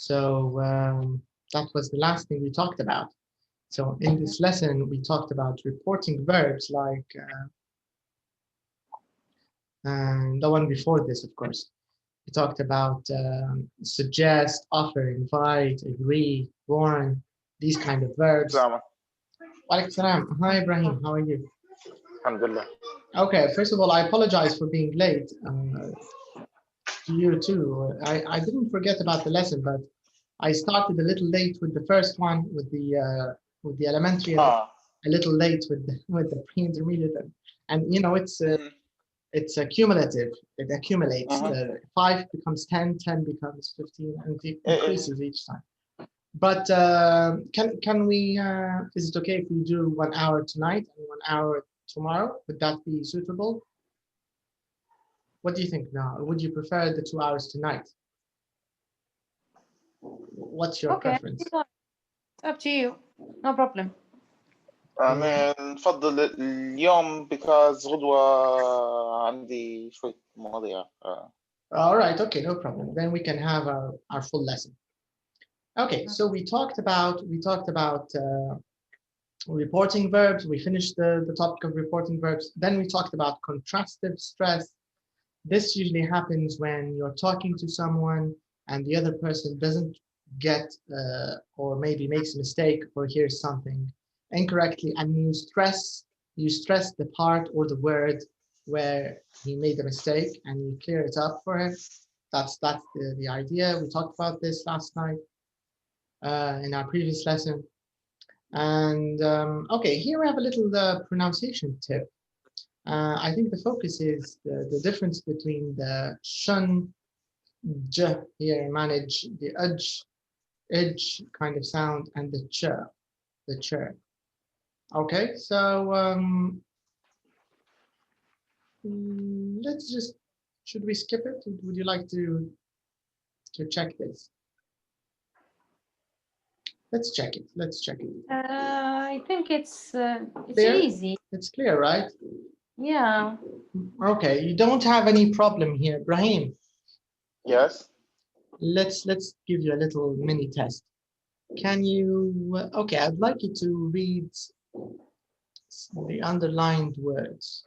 So that was the last thing we talked about. So in this lesson, we talked about reporting verbs like the one before this, of course. We talked about suggest, offer, invite, agree, warn, these kind of verbs. Walaikum salam. Hi, Ibrahim. How are you? Alhamdulillah. Okay, first of all, I apologize for being late. To you too. I didn't forget about the lesson, but I started a little late with the first one, with the elementary, a little late with the pre-intermediate, and you know it's cumulative. It accumulates. 5 becomes 10, 10 becomes 15, and it increases each time. But can we? Is it okay if we do 1 hour tonight and 1 hour tomorrow? Would that be suitable? What do you think now? Or would you prefer the 2 hours tonight? What's your preference? It's up to you. No problem. أنا نفضل اليوم because غدوة عندي شوية مواضيع. All right. Okay. No problem. Then we can have our full lesson. Okay. So we talked about reporting verbs. We finished the topic of reporting verbs. Then we talked about contrastive stress. This usually happens when you're talking to someone and the other person doesn't get or maybe makes a mistake or hears something incorrectly, and you stress the part or the word where he made a mistake and you clear it up for him. That's the idea. We talked about this last night in our previous lesson. And okay, here we have a little pronunciation tip. I think the focus is the difference between the shun, j here, manage, the edge kind of sound, and the ch. Okay, so let's just, should we skip it? Would you like to check this? Let's check it. I think it's clear? easy. It's clear, right? Yeah. Okay, you don't have any problem here, Brahim. Yes. Let's give you a little mini test. Can you? Okay, I'd like you to read the underlined words.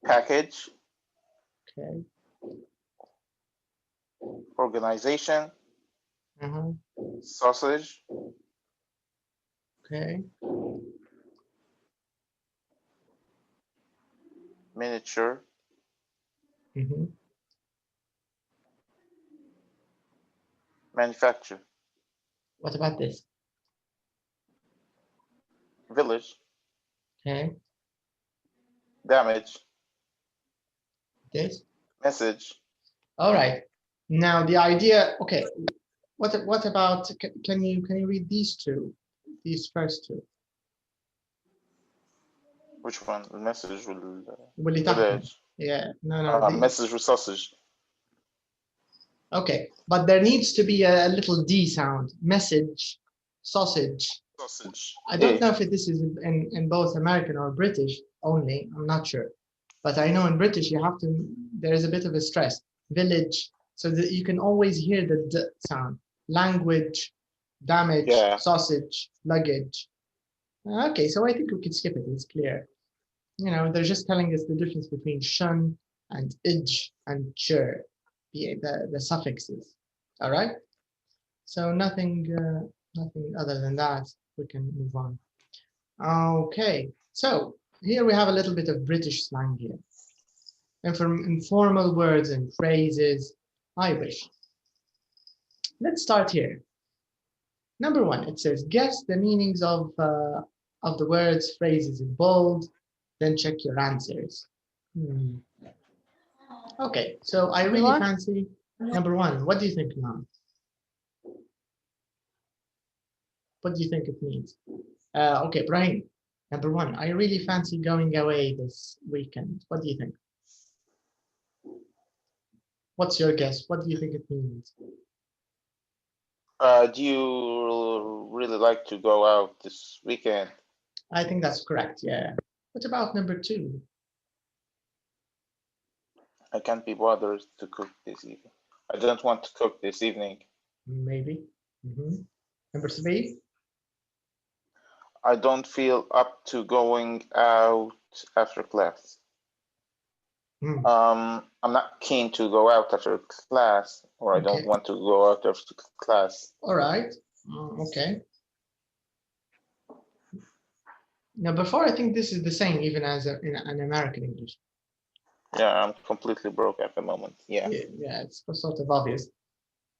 Package. Okay. Organization. Sausage. Okay. Miniature. Manufacture. What about this? Village. Okay. Damage. This. Message. All right. Now the idea. Okay. What about? Can you read these two? These first two. Which one? The message واللي تحت. Yeah. No. Message with sausage. Okay, but there needs to be a little D sound. Message, sausage. Sausage. I don't know if this is in both American or British only. I'm not sure. But I know in British you have to, there's a bit of a stress. Village, so that you can always hear the D sound. Language, damage, sausage, luggage. Okay, so I think we could skip it. It's clear. You know, they're just telling us the difference between shun and ij and chur. The suffixes. All right, so nothing other than that. We can move on. Okay, so here we have a little bit of British slang here, and from informal words and phrases. I wish. Let's start here. Number 1, it says guess the meanings of the words, phrases in bold, then check your answers. Okay, so I really fancy number 1. What do you think now? What do you think it means? Okay, Brian, number 1. I really fancy going away this weekend. What do you think? What's your guess? What do you think it means? Do you really like to go out this weekend? I think that's correct, yeah. What about number 2? I can't be bothered to cook this evening. I don't want to cook this evening. maybe. Number 3. I don't feel up to going out after class. I'm not keen to go out after class, or I don't want to go out after class. All right. Okay. Number 4, I think this is the same even as in an American English. Yeah, I'm completely broke at the moment. Yeah, it's sort of obvious.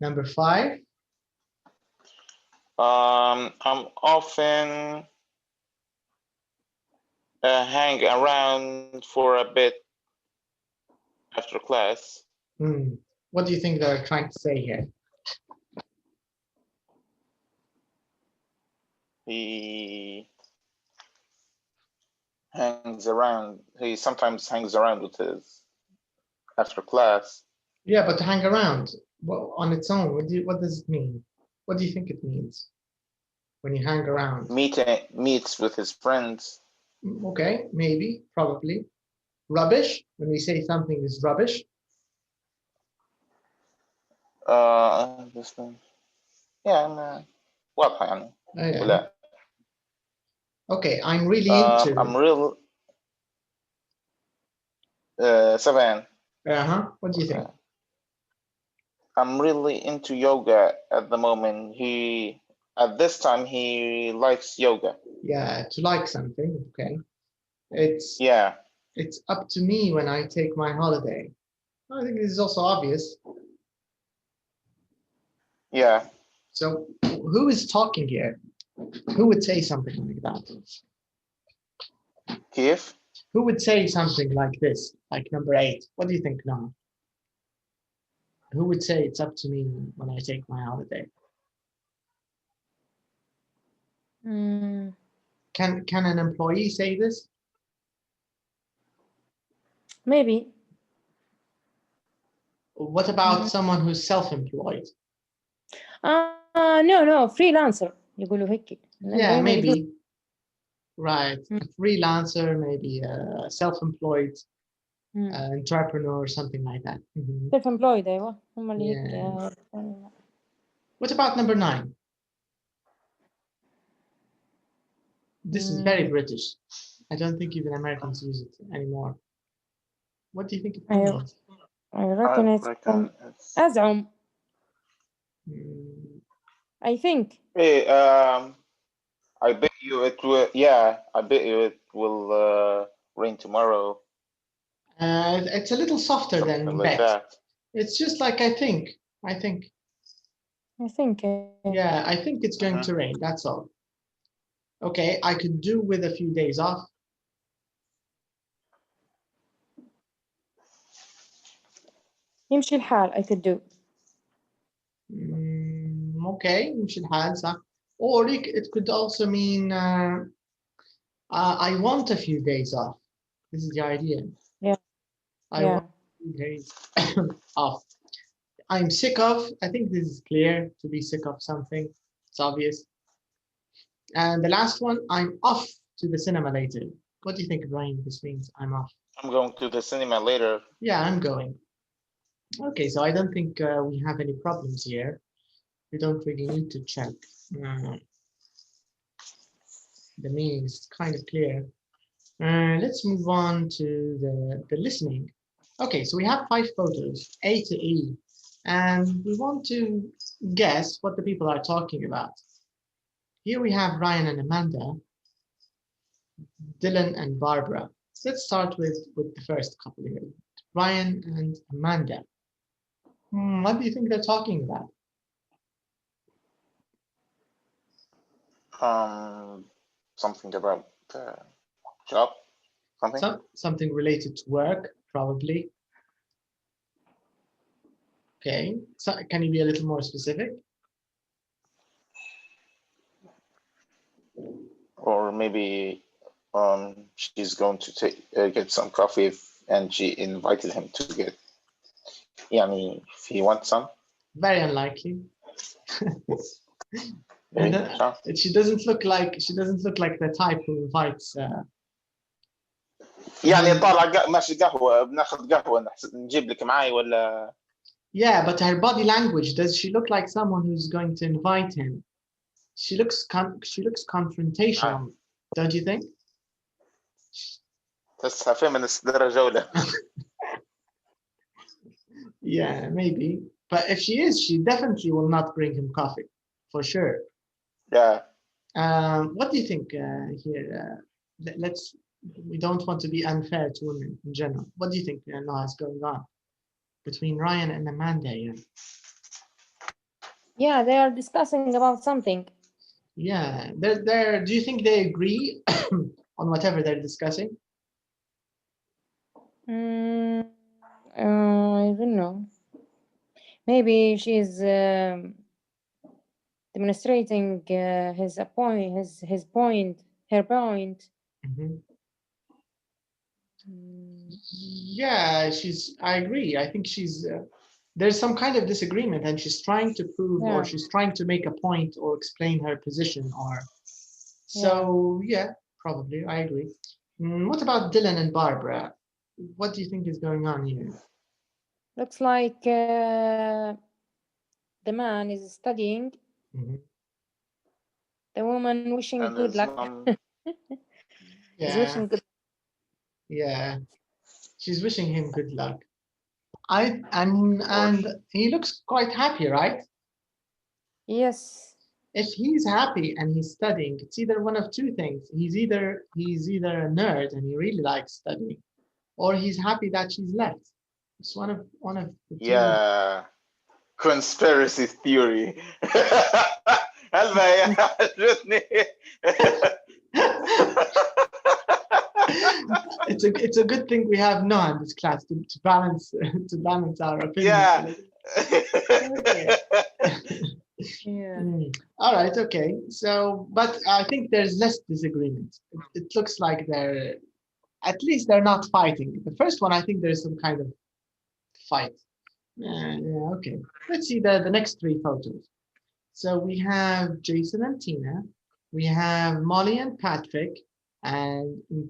Number 5. I'm often hang around for a bit after class. What do you think they're trying to say here? He hangs around. He sometimes hangs around with his after class. Yeah, but to hang around, well, on its own, what does it mean? What do you think it means when you hang around? Meets with his friends. Okay, maybe, probably. Rubbish, when we say something is rubbish. This thing. Yeah, واضحة يعني. ولا. Okay, I'm really into. I'm real. 7. What do you think? I'm really into yoga at the moment. At this time he likes yoga. Yeah, to like something. Okay, it's up to me when I take my holiday. I think this is also obvious. Yeah. So who is talking here? Who would say something like that? Kif? Who would say something like this, like number 8? What do you think, Noah? Who would say it's up to me when I take my holiday? Can an employee say this? Maybe. What about someone who's self-employed? No, freelancer. يقولوا هيك. Yeah, maybe. Right. A freelancer, maybe a self-employed entrepreneur or something like that. Self-employed, أيوة. What about number 9? This is very British. I don't think even Americans use it anymore. What do you think it means? I reckon it's أزعم. I think. Hey, I bet you it will. Yeah, I bet you it will rain tomorrow. It's a little softer Something than like bet. that. It's just like I think. Yeah, I think it's going to rain. That's all. Okay, I could do with a few days off. يمشي الحال. I could do. Okay, يمشي الحال صح. Or it could also mean I want a few days off. This is the idea. Yeah. I want a few days off. I'm sick of. I think this is clear. To be sick of something. It's obvious. And the last one, I'm off to the cinema later. What do you think, Brian? This means I'm off. I'm going to the cinema later. Yeah, I'm going. Okay, so I don't think we have any problems here. We don't really need to check. The meaning is kind of clear. Let's move on to the listening. Okay, so we have 5 photos, A to E, and we want to guess what the people are talking about. Here we have Ryan and Amanda, Dylan and Barbara. So let's start with the first couple here, Ryan and Amanda. What do you think they're talking about? Something about job, something. Something related to work, probably. Okay, so can you be a little more specific? Or maybe she's going to get some coffee and she invited him to get. Yani, if he wants some. Very unlikely. And she doesn't look like the type who invites. يعني طالع ماشي قهوة بناخذ قهوة نجيب لك معي ولا Yeah, but her body language, does she look like someone who's going to invite him? She looks confrontational, don't you think? تحسها feminist درجة أولى. Yeah, maybe. But if she is, she definitely will not bring him coffee, for sure. Yeah. What do you think here? We don't want to be unfair to women in general. What do you think Noah, is going on between Ryan and Amanda here? Yeah, they are discussing about something. Yeah, do you think they agree on whatever they're discussing? I don't know. Maybe she's demonstrating her point. Mm-hmm. Yeah, I agree. I think there's some kind of disagreement and she's trying to prove or she's trying to make a point or explain her position so yeah, probably, I agree. What about Dylan and Barbara? What do you think is going on here? Looks like the man is studying. Mm-hmm. The woman wishing And good luck. Yeah. Wishing good. Yeah, she's wishing him good luck. And he looks quite happy, right? Yes. If he's happy and he's studying, it's either one of two things. He's either a nerd and he really likes studying, or he's happy that she's left. It's one of the two. Yeah, conspiracy theory. It's a good thing we have Noah in this class to balance our opinions. Yeah. Yeah. All right, okay. So, but I think there's less disagreement. It looks like at least they're not fighting. The first one, I think there's some kind of fight. Yeah, okay. Let's see the next three photos. So we have Jason and Tina. We have Molly and Patrick. And in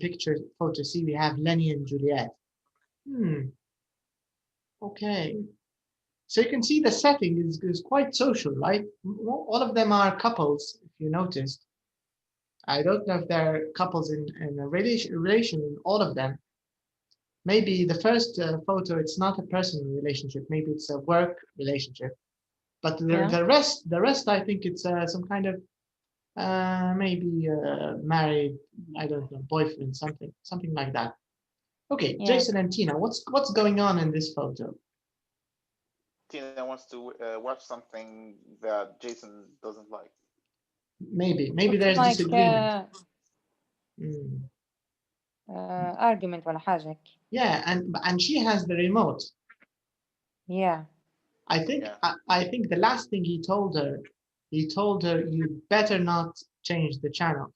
photo C, we have Lenny and Juliet. Okay. So you can see the setting is quite social, right? All of them are couples, if you noticed. I don't know if they're couples in a relation in all of them. Maybe the first photo, it's not a personal relationship. Maybe it's a work relationship. But the rest, I think it's some kind of maybe married, I don't know, boyfriend, something like that. Okay, yeah. Jason and Tina, what's going on in this photo? Tina wants to watch something that Jason doesn't like. Maybe there's like, disagreement. Argument ولا حاجة. Yeah, and she has the remote. Yeah. I think the last thing he told her you better not change the channel.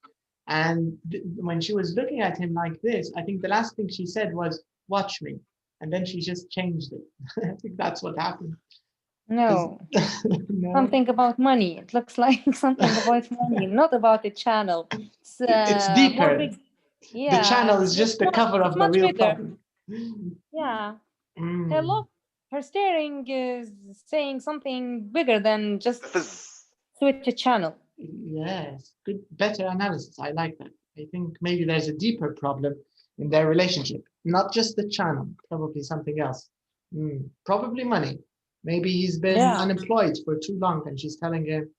And when she was looking at him like this, I think the last thing she said was, watch me. And then she just changed it. I think that's what happened. No. Something about money. It looks like something about money, not about the channel. It's deeper. Yeah, the channel is just the cover of the real problem. Yeah. Her staring is saying something bigger than just switch a channel. Yes, better analysis. I like that. I think maybe there's a deeper problem in their relationship, not just the channel, probably something else. Probably money. Maybe he's been unemployed for too long and she's telling him,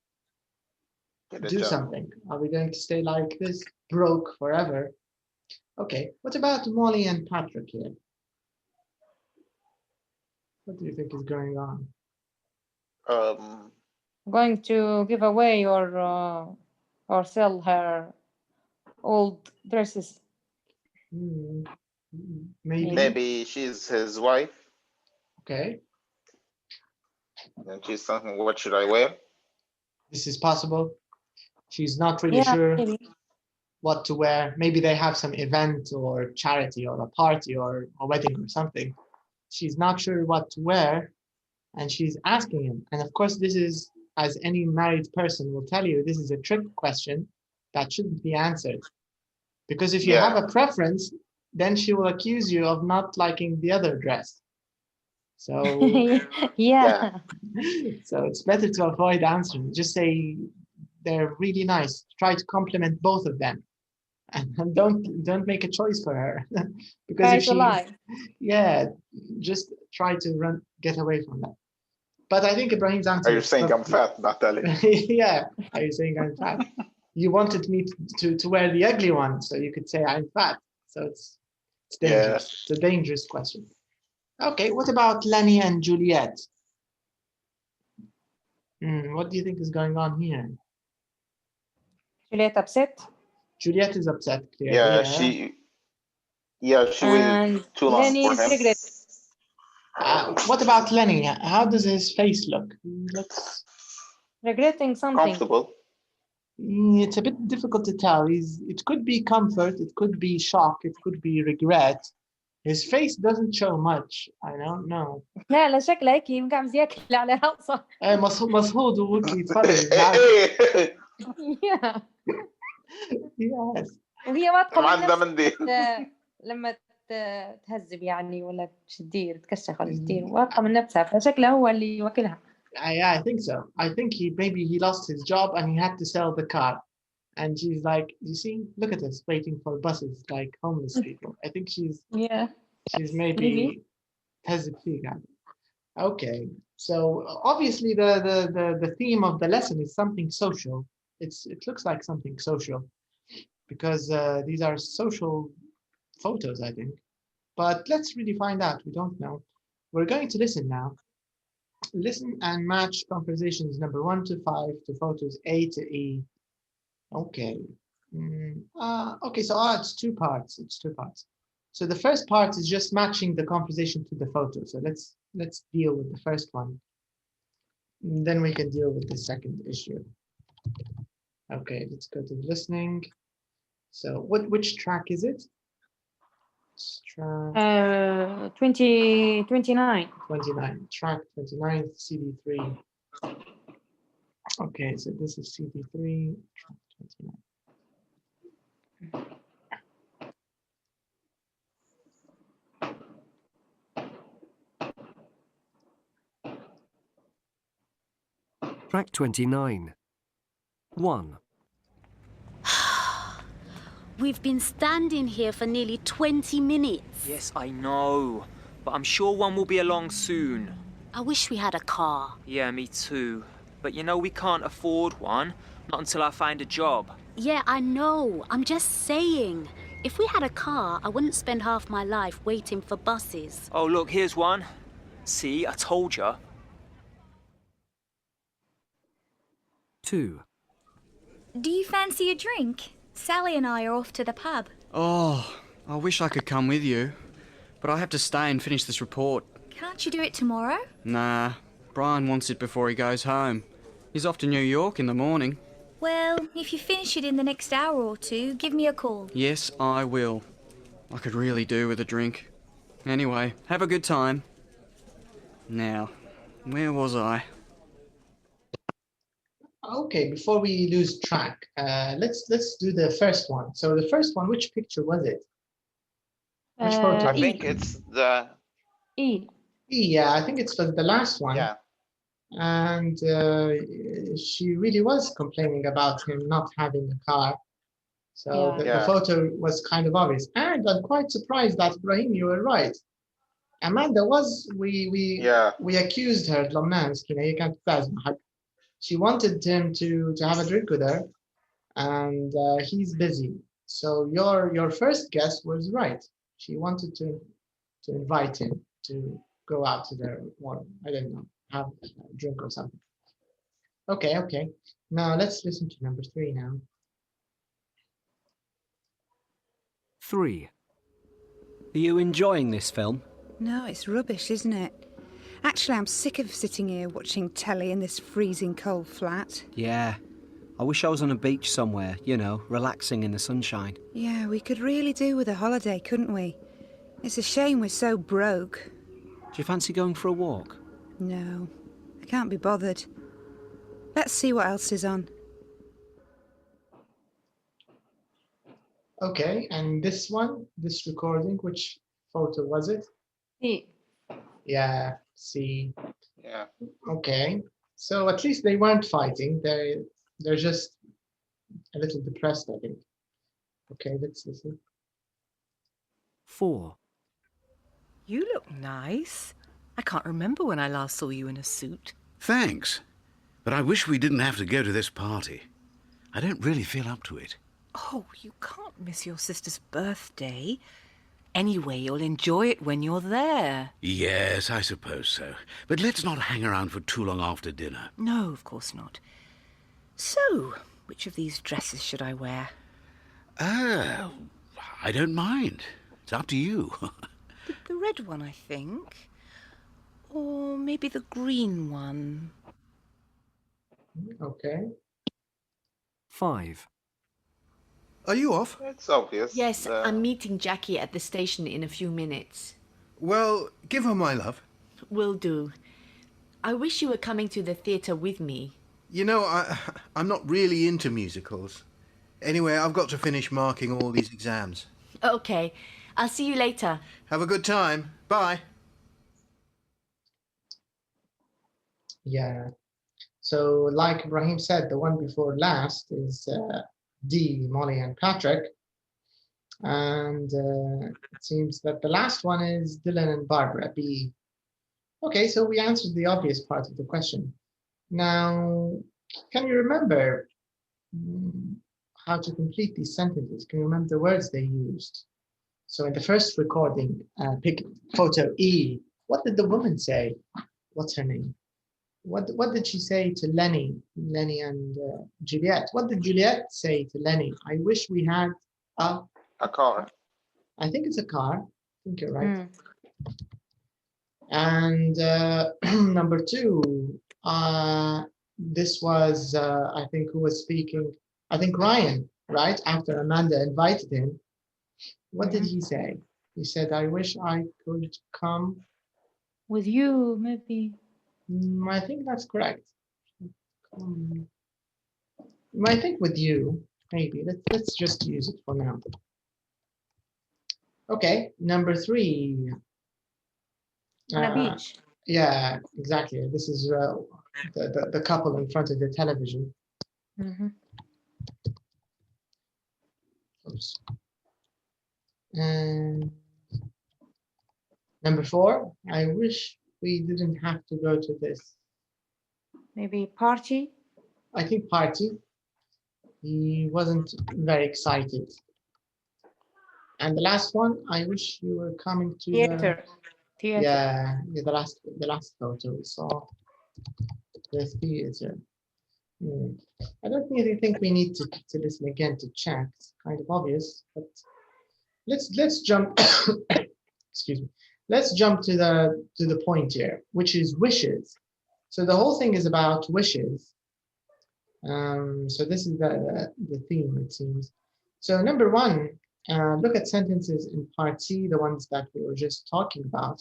do something. Are we going to stay like this, broke forever? Okay, what about Molly and Patrick here? What do you think is going on? Going to give away or sell her old dresses. Maybe she's his wife. Okay. And she's thinking, what should I wear? This is possible. She's not really sure what to wear. Maybe they have some event or charity or a party or a wedding or something. She's not sure what to wear and she's asking him. And of course, this is, as any married person will tell you, this is a trick question that shouldn't be answered. Because if you have a preference, then she will accuse you of not liking the other dress. So yeah. so it's better to avoid answering. Just say they're really nice. Try to compliment both of them, and don't make a choice for her because Try if to lie. yeah, just try to get away from that. But I think Ibrahim's answer. Are you saying I'm fat, Natalie? Yeah. Are you saying I'm fat? You wanted me to wear the ugly one, so you could say I'm fat. So it's dangerous. Yeah. It's a dangerous question. Okay, what about Lenny and Juliet? What do you think is going on here? Juliet upset. Juliet is upset, clearly. Yeah, she waited And too long Lenny for is him. regret. What about Lenny? How does his face look? He looks Regretting something. Comfortable. It's a bit difficult to tell. It could be comfort, it could be shock, it could be regret. His face doesn't show much. I don't know. لا لا شكله هيك مقعد ياكل على راسه. مصهود وهيك يتفرج. Yeah. Yes. وهي واثقة من عندها نفسها منديل. لما تهذب يعني ولا تدير تكشخ ولا تدير واثقة من نفسها فشكله هو اللي واكلها. I think so. I think maybe he lost his job and he had to sell the car. And she's like, you see, look at us waiting for buses like homeless people. I think she's maybe تهذب فيه يعني. Okay, so obviously the theme of the lesson is something social. It looks like something social because these are social photos, I think. But let's really find out. We don't know. We're going to listen now. Listen and match conversations number 1 to 5 to photos A to E. Okay. Okay, so it's two parts. It's two parts. So the first part is just matching the conversation to the photo. So let's deal with the first one. And then we can deal with the second issue. Okay, let's go to listening. So which track is it? Track 29. 29. Track 29, CD3. Okay, so this is CD3, track 29. Track 29. 1. We've been standing here for nearly 20 minutes. Yes, I know, but I'm sure one will be along soon. I wish we had a car. Yeah, me too. But you know we can't afford one, not until I find a job. Yeah, I know. I'm just saying. If we had a car, I wouldn't spend half my life waiting for buses. Oh, look, here's one. See, I told you. 2. Do you fancy a drink? Sally and I are off to the pub. Oh, I wish I could come with you, but I have to stay and finish this report. Can't you do it tomorrow? Nah, Brian wants it before he goes home. He's off to New York in the morning. Well, if you finish it in the next hour or two, give me a call. Yes, I will. I could really do with a drink. Anyway, have a good time. Now, where was I? Okay, before we lose track, let's do the first one. So the first one, which picture was it? Which photo? I think it's the E. Yeah, I think it's the last one. yeah. And she really was complaining about him not having a car. So the photo was kind of obvious. And I'm quite surprised that Ibrahim, you were right. Amanda we accused her. She wanted him to have a drink with her, and he's busy. So your first guess was right. She wanted to invite him to go out to their, or I don't know, have a drink or something. Okay. Now let's listen to number 3 now. 3. Are you enjoying this film? No, it's rubbish, isn't it? Actually, I'm sick of sitting here watching telly in this freezing cold flat. Yeah. I wish I was on a beach somewhere, you know, relaxing in the sunshine. Yeah, we could really do with a holiday, couldn't we? It's a shame we're so broke. Do you fancy going for a walk? No, I can't be bothered. Let's see what else is on. Okay, and this one, this recording, which photo was it? E. Yeah, C. Yeah. Okay. So at least they weren't fighting. They're just a little depressed, I think. Okay, let's listen. 4. You look nice. I can't remember when I last saw you in a suit. Thanks. But I wish we didn't have to go to this party. I don't really feel up to it. Oh, you can't miss your sister's birthday. Anyway, you'll enjoy it when you're there. Yes, I suppose so. But let's not hang around for too long after dinner. No, of course not. So, which of these dresses should I wear? Oh, I don't mind. It's up to you. The red one, I think. Or maybe the green one. Okay. 5. Are you off? It's obvious. Yes, I'm meeting Jackie at the station in a few minutes. Well, give her my love. Will do. I wish you were coming to the theatre with me. You know, I'm not really into musicals. Anyway, I've got to finish marking all these exams. Okay, I'll see you later. Have a good time. Bye. Yeah. So like Ibrahim said, the one before last is D, Molly and Patrick. And it seems that the last one is Dylan and Barbara, B. Okay, so we answered the obvious part of the question. Now, can you remember how to complete these sentences? Can you remember the words they used? So in the first recording, pick photo E. What did the woman say? What's her name? What did she say to Lenny and Juliet? What did Juliet say to Lenny? I wish we had a car. I think it's a car. I think you're right. And number 2, this was, I think, who was speaking? I think Ryan, right? After Amanda invited him. What did he say? He said, I wish I could come. With you, maybe. I think that's correct. I think with you, maybe. Let's just use it for now. Okay, number 3. On a beach. Yeah, exactly. This is the couple in front of the television. Oops. And number 4, I wish we didn't have to go to this. Maybe party? I think party. He wasn't very excited. And the last one, I wish you were coming to theater. Yeah, the last photo we saw. The theater. I don't really think we need to listen again to check. It's kind of obvious, but let's jump. Excuse me. Let's jump to the point here, which is wishes. So the whole thing is about wishes. So this is the theme, it seems. So number 1, look at sentences in part C, the ones that we were just talking about.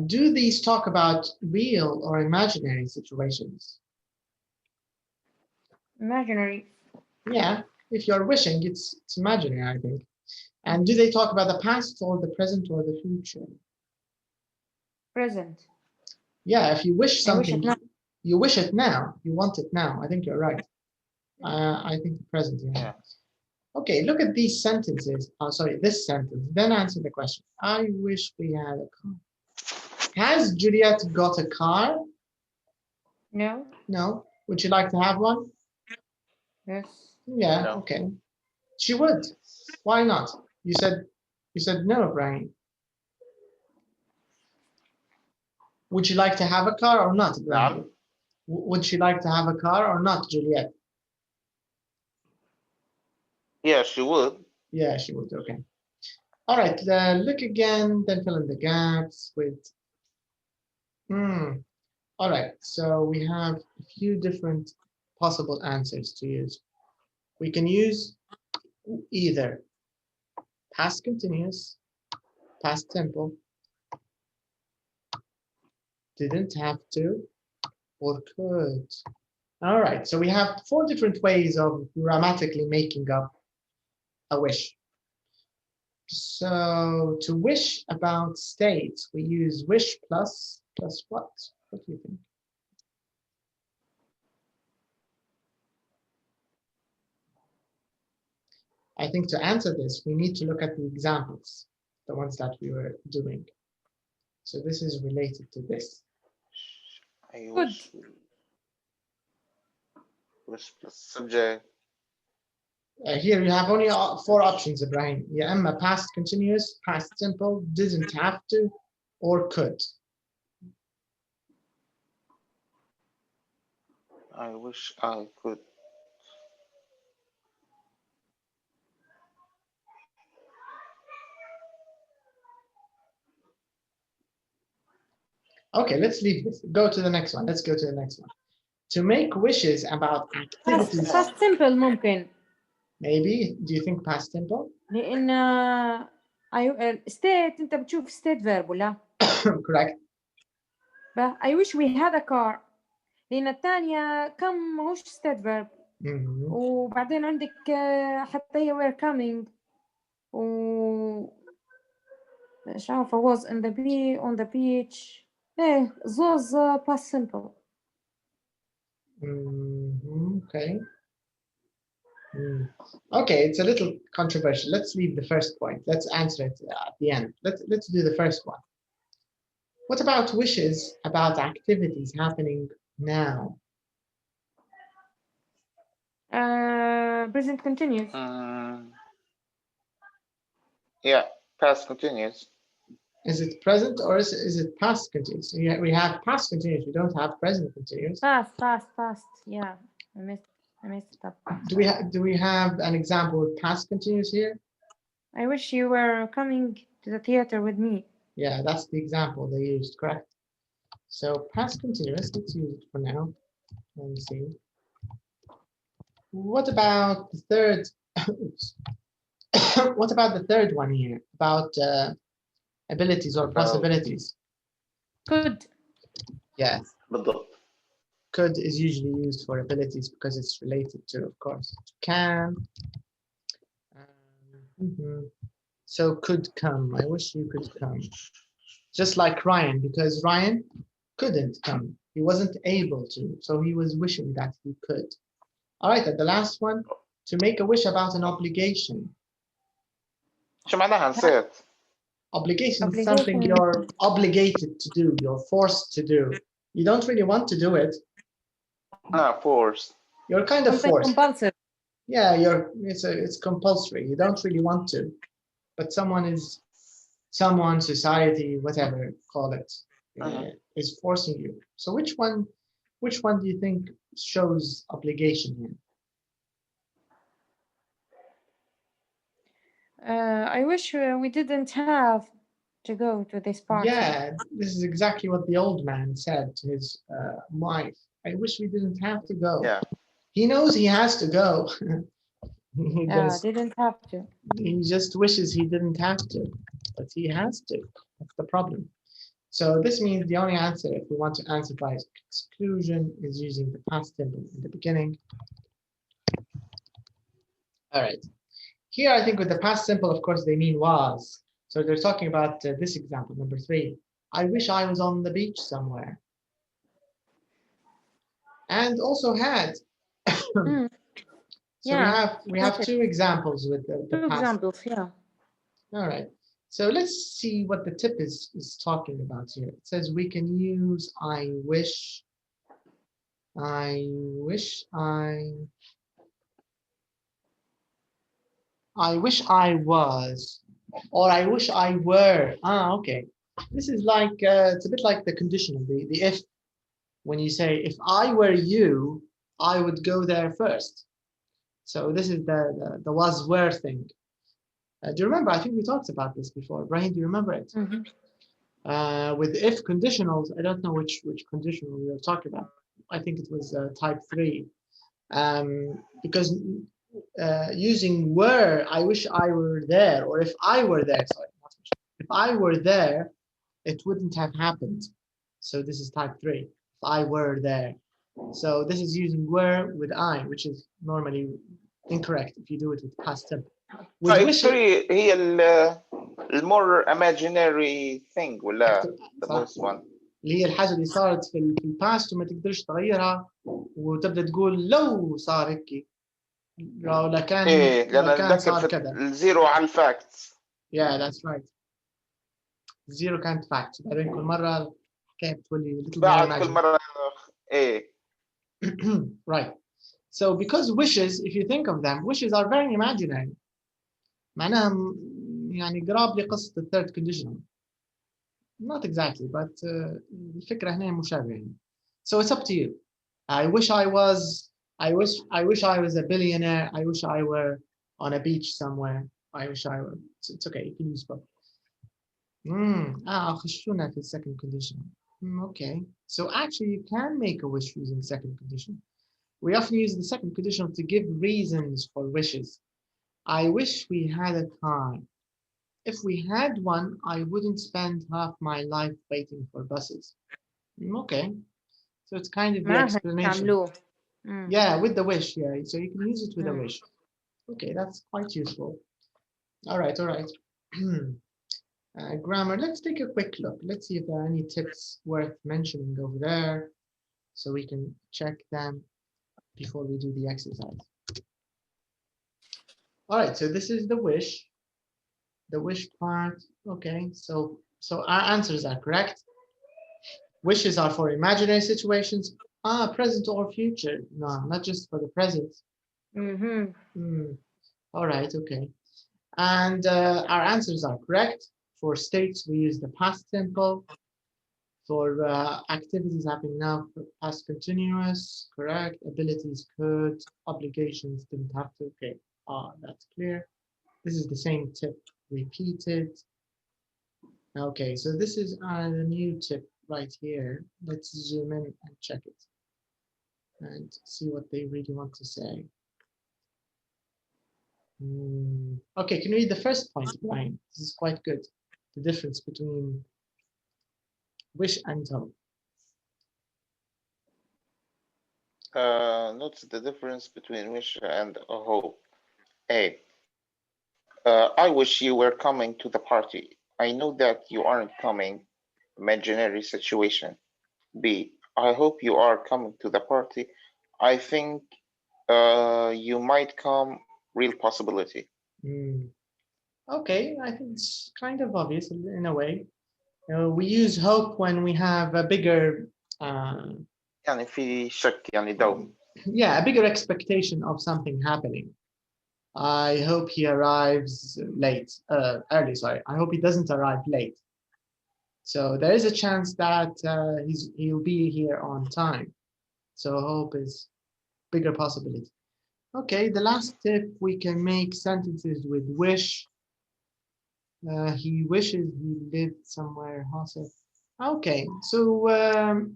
Do these talk about real or imaginary situations? Imaginary. Yeah, if you're wishing, it's imaginary, I think. And do they talk about the past or the present or the future? Present. Yeah, if you wish something, you wish it now. You want it now. I think you're right. I think the present, yeah. Okay, look at these sentences. Oh, sorry, this sentence. Then answer the question. I wish we had a car. Has Juliet got a car? No. No. Would you like to have one? Yes. Yeah, No. okay. She would. Why not? You said no, Brian. Would you like to have a car or not, Brian? Would she like to have a car or not, Juliet? Yeah, she would. Yeah, she would. Okay. All right. Look again, then fill in the gaps with. All right. So we have a few different possible answers to use. We can use either past continuous, past simple, didn't have to, or could. All right. So we have 4 different ways of grammatically making up a wish. So to wish about states, we use wish plus what? What do you think? I think to answer this, we need to look at the examples, the ones that we were doing. So this is related to this. I wish. Wish plus subject. Here you have only 4 options, Ibrahim. Yeah, Emma, past continuous, past simple, didn't have to, or could. I wish I could. Okay, let's leave this. Go to the next one. Let's go to the next one. To make wishes about activities. Past simple ممكن. Maybe. Do you think past simple? لأن state أنت بتشوف state verb ولا؟ Correct. But I wish we had a car. لأن الثانية come ماهوش state verb. وبعدين عندك حتى هي were coming. مش عارفة was on the beach. إيه زوز past simple. Okay. Okay, it's a little controversial. Let's leave the first point. Let's answer it at the end. Let's do the first one. What about wishes about activities happening now? Present continuous. Yeah, past continuous. Is it present or is it past continuous? Yeah, we have past continuous. We don't have present continuous. Past. Yeah, I messed it up. Do we have an example of past continuous here? I wish you were coming to the theater with me. Yeah, that's the example they used, correct? So past continuous, let's use it for now. Let me see. What about the third? What about the third one here? About abilities or possibilities? Could. Yes. Could is usually used for abilities because it's related to, of course, can. So could come. I wish you could come. Just like Ryan, because Ryan couldn't come. He wasn't able to. So he was wishing that he could. All right, and the last one, to make a wish about an obligation. Obligation is something you're obligated to do, you're forced to do. You don't really want to do it. Forced. You're kind of forced. Compulsive. Yeah, it's compulsory. You don't really want to, but someone, society, whatever call it, is forcing you. So which one do you think shows obligation here? I wish we didn't have to go to this party. Yeah, this is exactly what the old man said to his wife. I wish we didn't have to go. Yeah. He knows he has to go. Didn't have to. He just wishes he didn't have to, but he has to. That's the problem. So this means the only answer, if we want to answer by exclusion, is using the past simple in the beginning. All right. Here, I think with the past simple, of course, they mean was. So they're talking about this example, number 3. I wish I was on the beach somewhere. And also had. So yeah, we have 2 examples with the two past. examples, yeah. All right. So let's see what the tip is talking about here. It says we can use I wish I was, or I wish I were. Okay. This is like, it's a bit like the conditional, the if. When you say, if I were you, I would go there first. So this is the was were thing. Do you remember? I think we talked about this before. Brian, do you remember it? With if conditionals, I don't know which conditional we were talking about. I think it was type 3. Because using were, I wish I were there, or if I were there, sorry, if I were there, it wouldn't have happened. So this is type 3. If I were there. So this is using were with I, which is normally incorrect if you do it with past simple. with wishes Sorry, هي ال more imaginary thing ولا the صح. most one. اللي هي الحاجة اللي صارت في الباست وما تقدرش تغيرها وتبدأ تقول لو صار هيك لو لكان إيه لأن لو كان نذكر صار في كذا. الزيرو على الفاكتس. Yeah, that's right. Zero كانت fact. بعدين كل مرة حكاية بتولي little more بعد كل imaginary. مرة إيه. Right. So because wishes, if you think of them, wishes are very imaginary. معناها يعني قراب لقصة the third conditional. Not exactly, but الفكرة هنا مشابهة. So it's up to you. I wish I was I was a billionaire. I wish I were on a beach somewhere. I wish I were. It's okay. You can use both. خشونا في second condition. Okay. So actually, you can make a wish using second condition. We often use the second conditional to give reasons for wishes. I wish we had a car. If we had one, I wouldn't spend half my life waiting for buses. Okay. So it's kind of the explanation. Yeah, with the wish. Yeah. So you can use it with a wish. Okay, that's quite useful. All right. All right. Grammar. Let's take a quick look. Let's see if there are any tips worth mentioning over there, so we can check them before we do the exercise. All right. So this is the wish. The wish part. Okay. So our answers are correct. Wishes are for imaginary situations. Present or future. No, not just for the present. All right. Okay. And our answers are correct. For states, we use the past simple. For activities happening now, past continuous, correct. Abilities could, obligations didn't have to. Okay, that's clear. This is the same tip repeated. Okay, so this is a new tip right here. Let's zoom in and check it and see what they really want to say. Okay, can you read the first point, Brian? This is quite good. The difference between wish and hope. Notice the difference between wish and hope. A. I wish you were coming to the party. I know that you aren't coming. Imaginary situation. B. I hope you are coming to the party. I think you might come. Real possibility. Okay, I think it's kind of obvious in a way. We use hope when we have a bigger يعني في شك يعني doubt. Yeah, a bigger expectation of something happening. I hope he arrives late, early, sorry. I hope he doesn't arrive late. So there is a chance that he'll be here on time. So hope is bigger possibility. Okay, the last tip, we can make sentences with wish. He wishes he lived somewhere hotter. Okay, so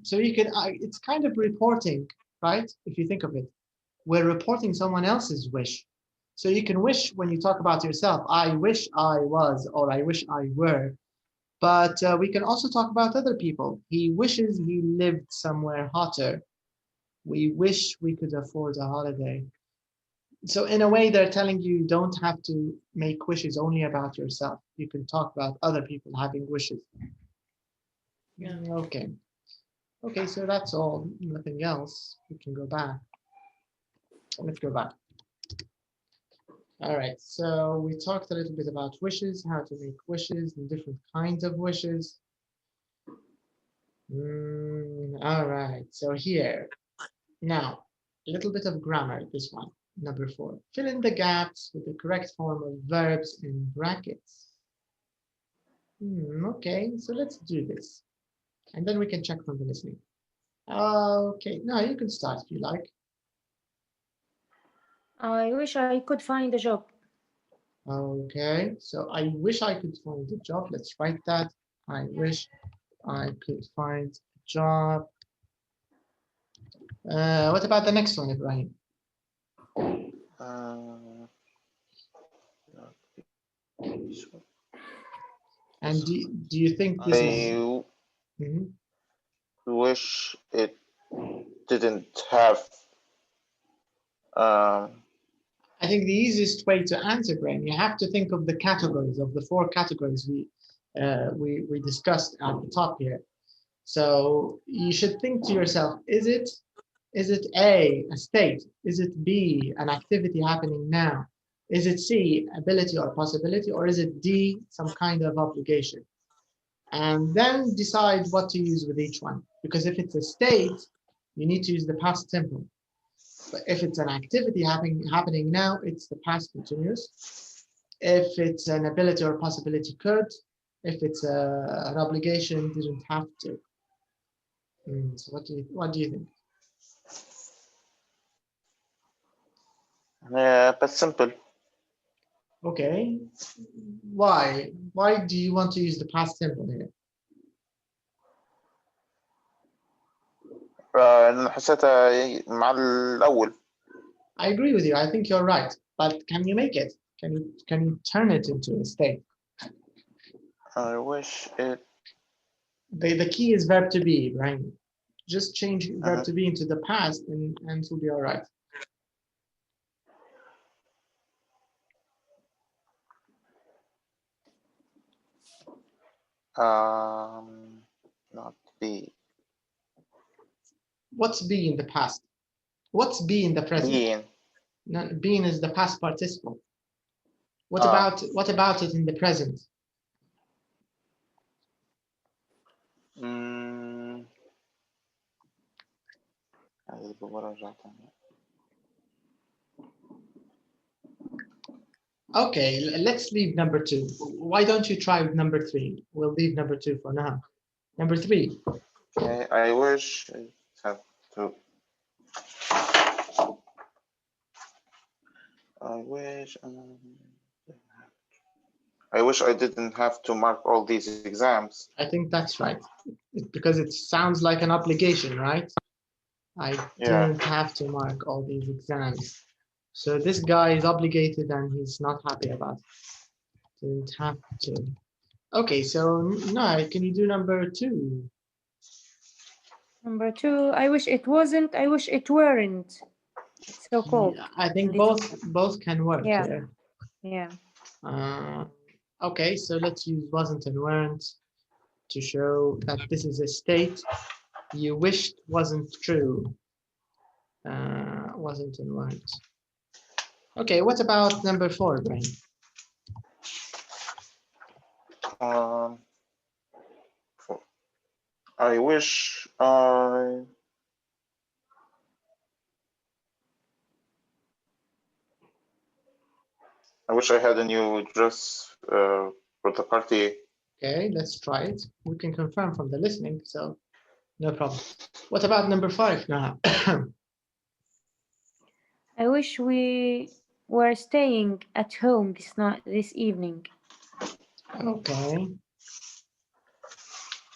so you can, it's kind of reporting, right? If you think of it, we're reporting someone else's wish. So you can wish when you talk about yourself, I wish I was, or I wish I were. But we can also talk about other people. He wishes he lived somewhere hotter. We wish we could afford a holiday. So in a way, they're telling you don't have to make wishes only about yourself. You can talk about other people having wishes. Yeah. Okay. Okay, so that's all. Nothing else. We can go back. Let's go back. All right, so we talked a little bit about wishes, how to make wishes and different kinds of wishes. All right, so here, now, a little bit of grammar, this one, number 4. Fill in the gaps with the correct form of verbs in brackets. Okay, so let's do this. And then we can check from the listening. Okay, now you can start if you like. I wish I could find a job. Okay, so I wish I could find a job. Let's write that. I wish I could find a job. What about the next one, Ibrahim? And do you think this is... wish it didn't have I think the easiest way to answer, Graham, you have to think of the categories, of the 4 categories we discussed at the top here. So you should think to yourself, is it A, a state? Is it B, an activity happening now? Is it C, ability or possibility? Or is it D, some kind of obligation? And then decide what to use with each one. Because if it's a state, you need to use the past simple. But if it's an activity happening now, it's the past continuous. If it's an ability or possibility, could. If it's an obligation, didn't have to. So what do you think? But simple. Okay. Why? Why do you want to use the past simple here? حسيتها مع الأول. I agree with you. I think you're right. But can you make it? Can you turn it into a state? I wish it. The key is verb to be, right? Just change verb to be into the past and it will be all right. Not be. What's be in the past? What's be in the present? Being. No, being is the past participle. What about it in the present? Okay, let's leave number 2. Why don't you try with number 3? We'll leave number 2 for now. Number 3. Okay, I wish it had to. I wish I didn't have to mark all these exams. I think that's right. Because it sounds like an obligation, right? I didn't have to mark all these exams. So this guy is obligated and he's not happy about it. Didn't have to. Okay, so no, can you do number 2? Number 2, I wish it wasn't, I wish it weren't so cold. I think both can work here. Yeah. Okay, so let's use wasn't and weren't to show that this is a state you wished wasn't true. Wasn't and weren't. Okay, what about number 4, Brian? I wish I had a new dress for the party. Okay, let's try it. We can confirm from the listening, so no problem. What about number 5 now? I wish we were staying at home this evening. Okay.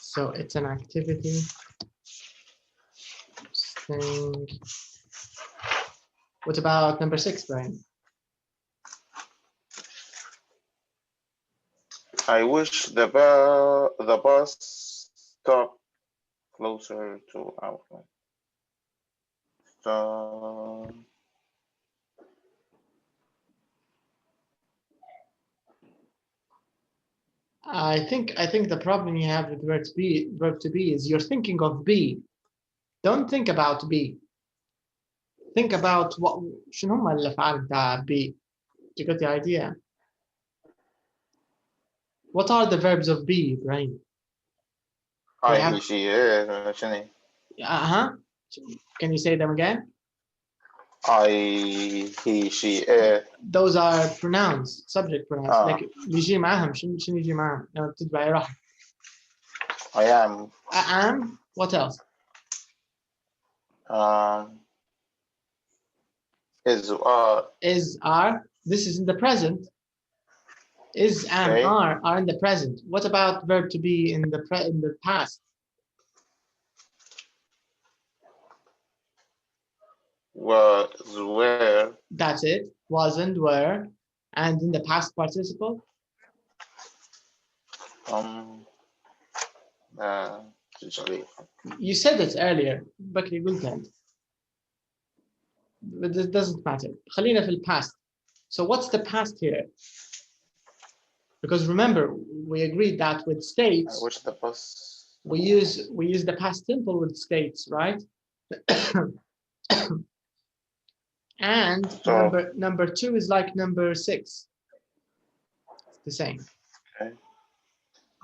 So it's an activity. Staying. What about number 6, Brian? I wish the bus stopped closer to our home. So I think the problem you have with verb to be is you're thinking of be. Don't think about be. Think about what شنو هم الأفعال بتاع be. You got the idea? What are the verbs of be, Brian? I, he, she, شنو? Can you say them again? I, he, she, Those are pronouns, subject pronouns. Like يجي معهم شنو يجي معهم؟ لما بتتبعي راح. I am. I am. What else? Is, are. This is in the present. Is, am, are in the present. What about verb to be in the past? Was, were. That's it. Wasn't, were, and in the past participle. You said it earlier. بكري قلت أنت. But it doesn't matter. خلينا في الpast. So what's the past here? Because remember, we agreed that with states, I wish the bus. we use the past simple with states, right? And So, number 2 is like number 6. It's the same. okay.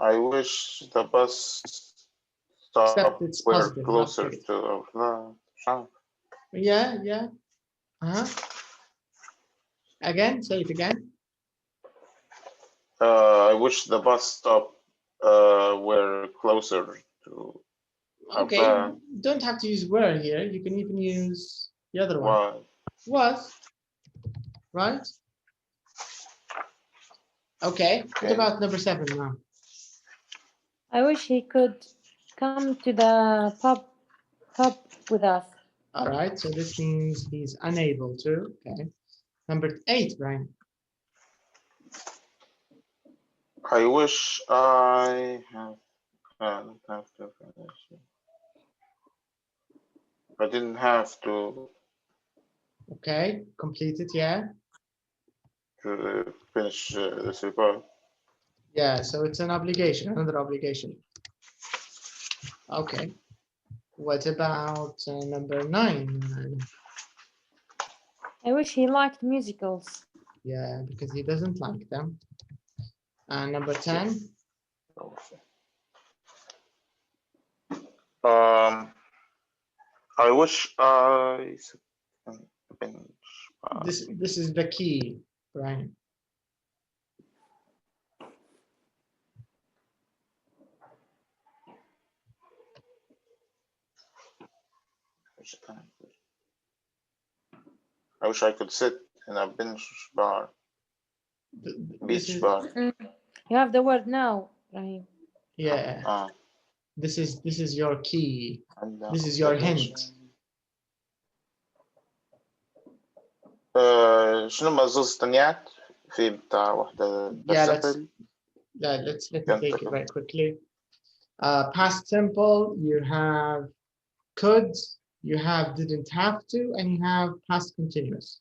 I wish the bus Except stop it's were positive, not closer negative. to. Yeah. Again, say it again. I wish the bus stop were closer to. Okay, don't have to use were here. You can even use the other one. Why? Was, right? Okay, what about number 7 now? I wish he could come to the pub with us. All right, so this means he's unable to. Okay. Number 8, Brian. I wish I didn't have to. Okay, complete it, yeah. To finish this report. Yeah, so it's an obligation, another obligation. Okay. What about number 9? I wish he liked musicals. Yeah, because he doesn't like them. And number 10? I wish I. This is the key, Brian. I wish I could sit in a beach bar. You have the word now, Rahim. Yeah. This is your key. This is your hint. شنو مزوز الثانيات في بتاع وحدة let me take it very quickly. Past simple, you have could, you have didn't have to, and you have past continuous.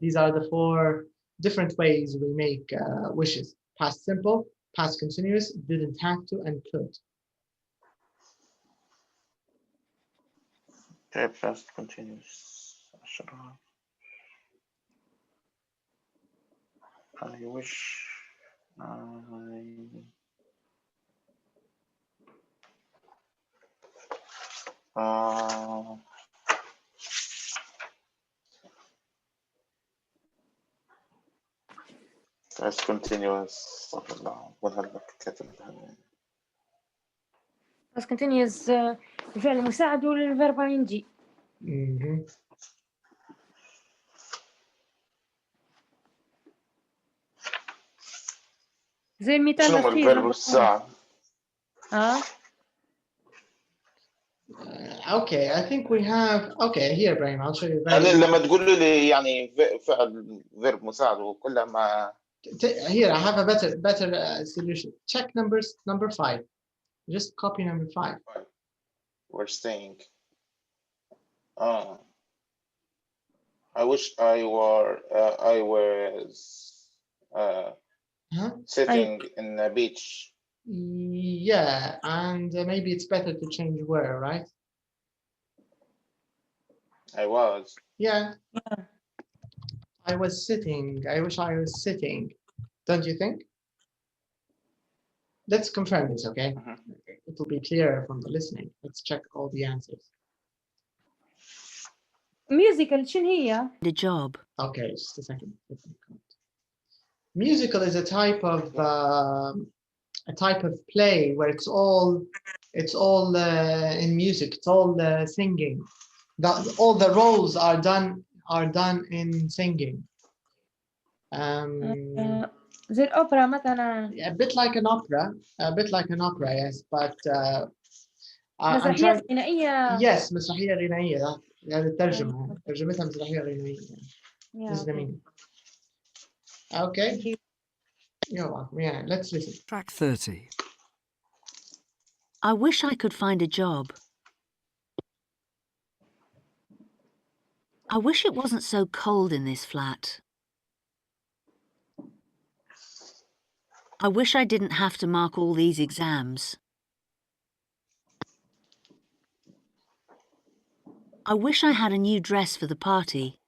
These are the 4 different ways we make wishes. Past simple, past continuous, didn't have to, and could. Okay, past continuous. I wish past continuous. Past continuous الفعل المساعد والverb ing. زي المثال شنو الأخير. الفيرب الساعة؟ Okay, I think we have. Okay, here, Brian, I'll show you. يعني لما تقول لي يعني فعل فيرب مساعد وكلها ما. Here, I have a better solution. Check number 5. Just copy number 5. We're staying. I wish I was sitting in a beach. Yeah, and maybe it's better to change where, right? I was. Yeah. I was sitting. I wish I was sitting. Don't you think? Let's confirm this, okay? It will be clearer from the listening. Let's check all the answers. Musical شنو هي؟ The job. Okay, just a second. Musical is a type of play where it's all in music. It's all singing. All the roles are done in singing. زي الأوبرا مثلا. A bit like an opera, yes, but مسرحية غنائية. Yes, مسرحية غنائية. هذه الترجمة. ترجمتها مسرحية غنائية. This is the meaning. Okay. You're welcome. Yeah, let's listen. Track 30. I wish I could find a job. I wish it wasn't so cold in this flat. I wish I didn't have to mark all these exams. I wish I had a new dress for the party.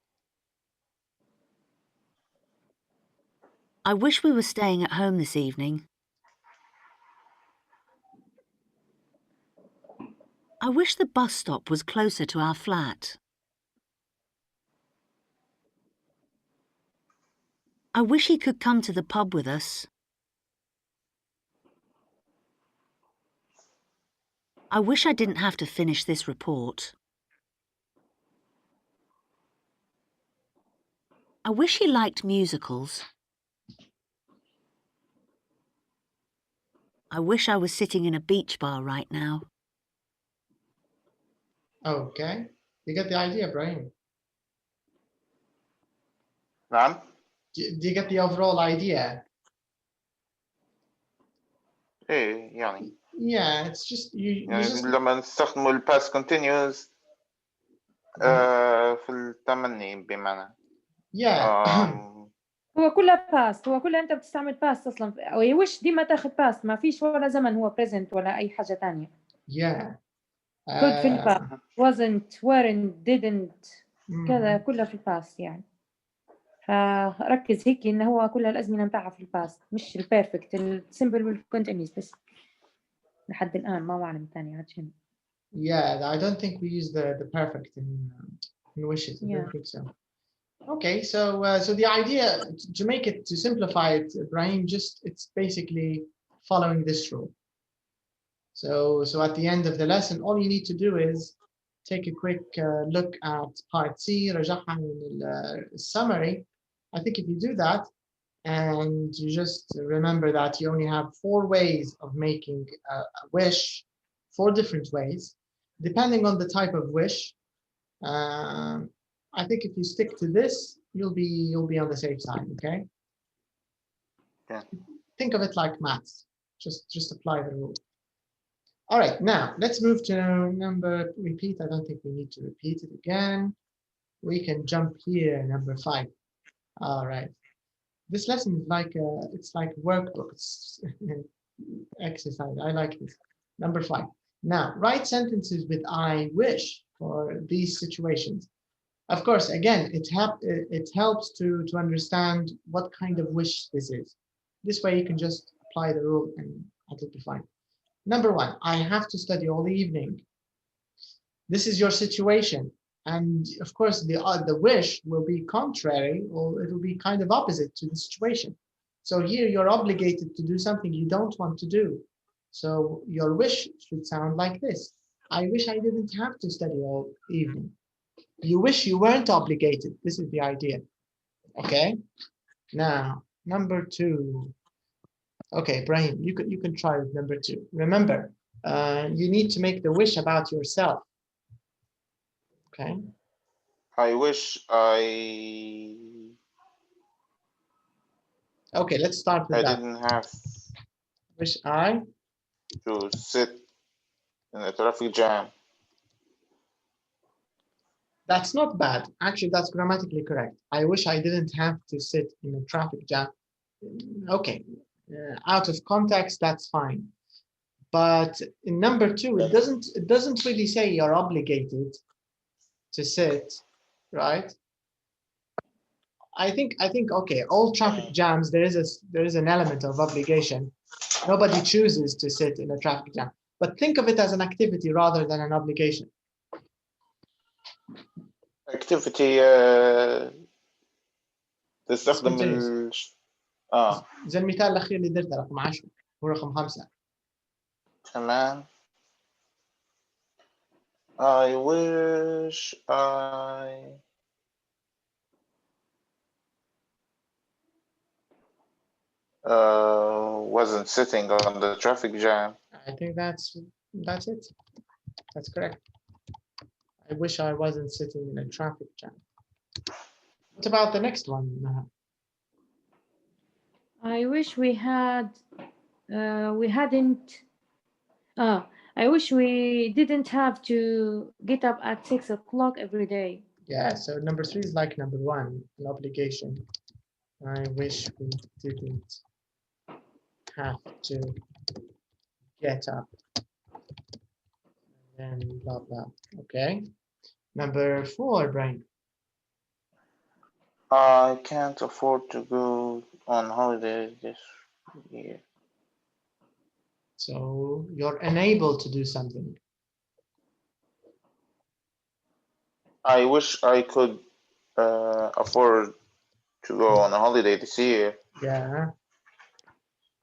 I wish we were staying at home this evening. I wish the bus stop was closer to our flat. I wish he could come to the pub with us. I wish I didn't have to finish this report. I wish he liked musicals. I wish I was sitting in a beach bar right now. Okay. You get the idea, Brian? نعم. Do you get the overall idea? إيه يعني. Yeah, it's just you just لما نستخدموا ال past continuous في التمني بمعنى. Yeah. هو كلها باست، هو كلها انت بتستعمل باست اصلا، او وش ديما تاخذ باست، ما فيش ولا زمن هو بريزنت ولا اي حاجه ثانيه. Yeah. could في الباست، wasn't weren't didn't كذا كلها في الباست يعني. فركز هيك انه هو كلها الازمنه نتاعها في الباست، مش البيرفكت، السمبل والكونتينيوس بس لحد الان ما معلم ثاني عاد شنو. Yeah, I don't think we use the perfect in wishes. I don't think so. Okay, so so the idea to make it, to simplify it, Ibrahim, it's basically following this rule. So at the end of the lesson, all you need to do is take a quick look at part C, رجعها من summary. I think if you do that, and you just remember that you only have 4 ways of making a wish, 4 different ways, depending on the type of wish. I think if you stick to this, you'll be on the safe side. Okay. Yeah. Think of it like maths. Just apply the rule. All right. Now let's move to number. Repeat. I don't think we need to repeat it again. We can jump here. Number 5. All right. This lesson is like it's like workbook. It's exercise. I like this. Number 5. Now write sentences with I wish for these situations. Of course, again, it helps to understand what kind of wish this is. This way you can just apply the rule and it'll be fine. Number 1, I have to study all the evening. This is your situation. And of course, the wish will be contrary, or it will be kind of opposite to the situation. So here you're obligated to do something you don't want to do. So your wish should sound like this. I wish I didn't have to study all evening. You wish you weren't obligated. This is the idea. Okay. Now, number 2. Okay, Brahim, you can try with number 2. Remember, you need to make the wish about yourself. Okay. I wish I. Okay, let's start with that. I didn't have. Wish I. To sit in a traffic jam. That's not bad. Actually, that's grammatically correct. I wish I didn't have to sit in a traffic jam. Okay. Out of context, that's fine. But in number 2, it doesn't really say you're obligated to sit, right? I think okay, all traffic jams there is an element of obligation. Nobody chooses to sit in a traffic jam. But think of it as an activity rather than an obligation. Activity تستخدم زي المثال الأخير اللي درته رقم 10 ورقم 5. تمام. I wish I wasn't sitting on the traffic jam. I think that's it. That's correct. I wish I wasn't sitting in a traffic jam. What about the next one? I wish we had we hadn't I wish we didn't have to get up at 6 o'clock every day. Yeah, so number 3 is like number 1, an obligation. I wish we didn't have to get up. And then blah, blah. Okay. Number 4, Brian. I can't afford to go on holiday this year. So you're unable to do something. I wish I could afford to go on a holiday this year. Yeah.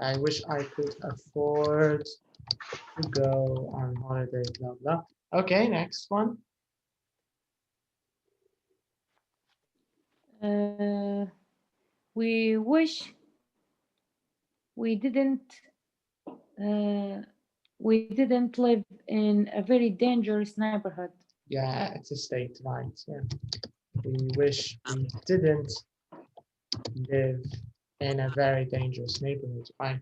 I wish I could afford to go on holiday, blah, blah. Okay, next one. We wish we didn't live in a very dangerous neighborhood. Yeah, it's a state, right? Yeah. We wish we didn't live in a very dangerous neighborhood. Right.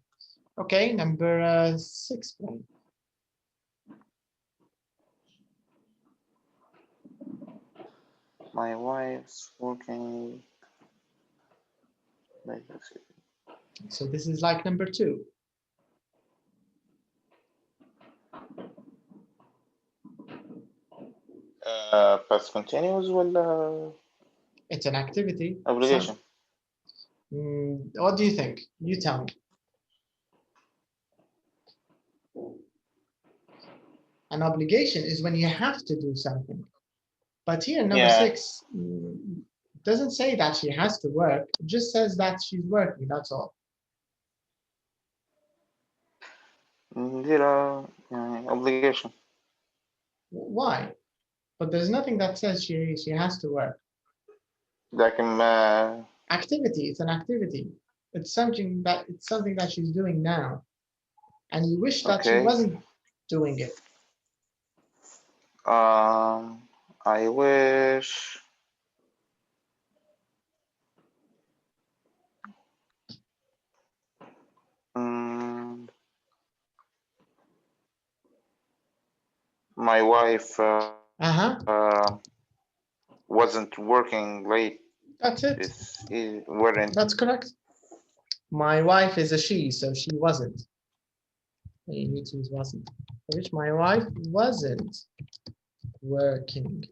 Okay, number 6. Brian. My wife's working. So this is like number 2. Past continuous ولا It's an activity. obligation? What do you think? You tell me. An obligation is when you have to do something. But here, number 6 doesn't say that she has to work. It just says that she's working. That's all. Obligation. Why? But there's nothing that says she has to work. Activity. It's an activity. It's something that she's doing now, and you wish that she wasn't doing it. I wish. My wife wasn't working late. That's it. That's correct. My wife is a she, so she wasn't. You need to use wasn't. I wish my wife wasn't working.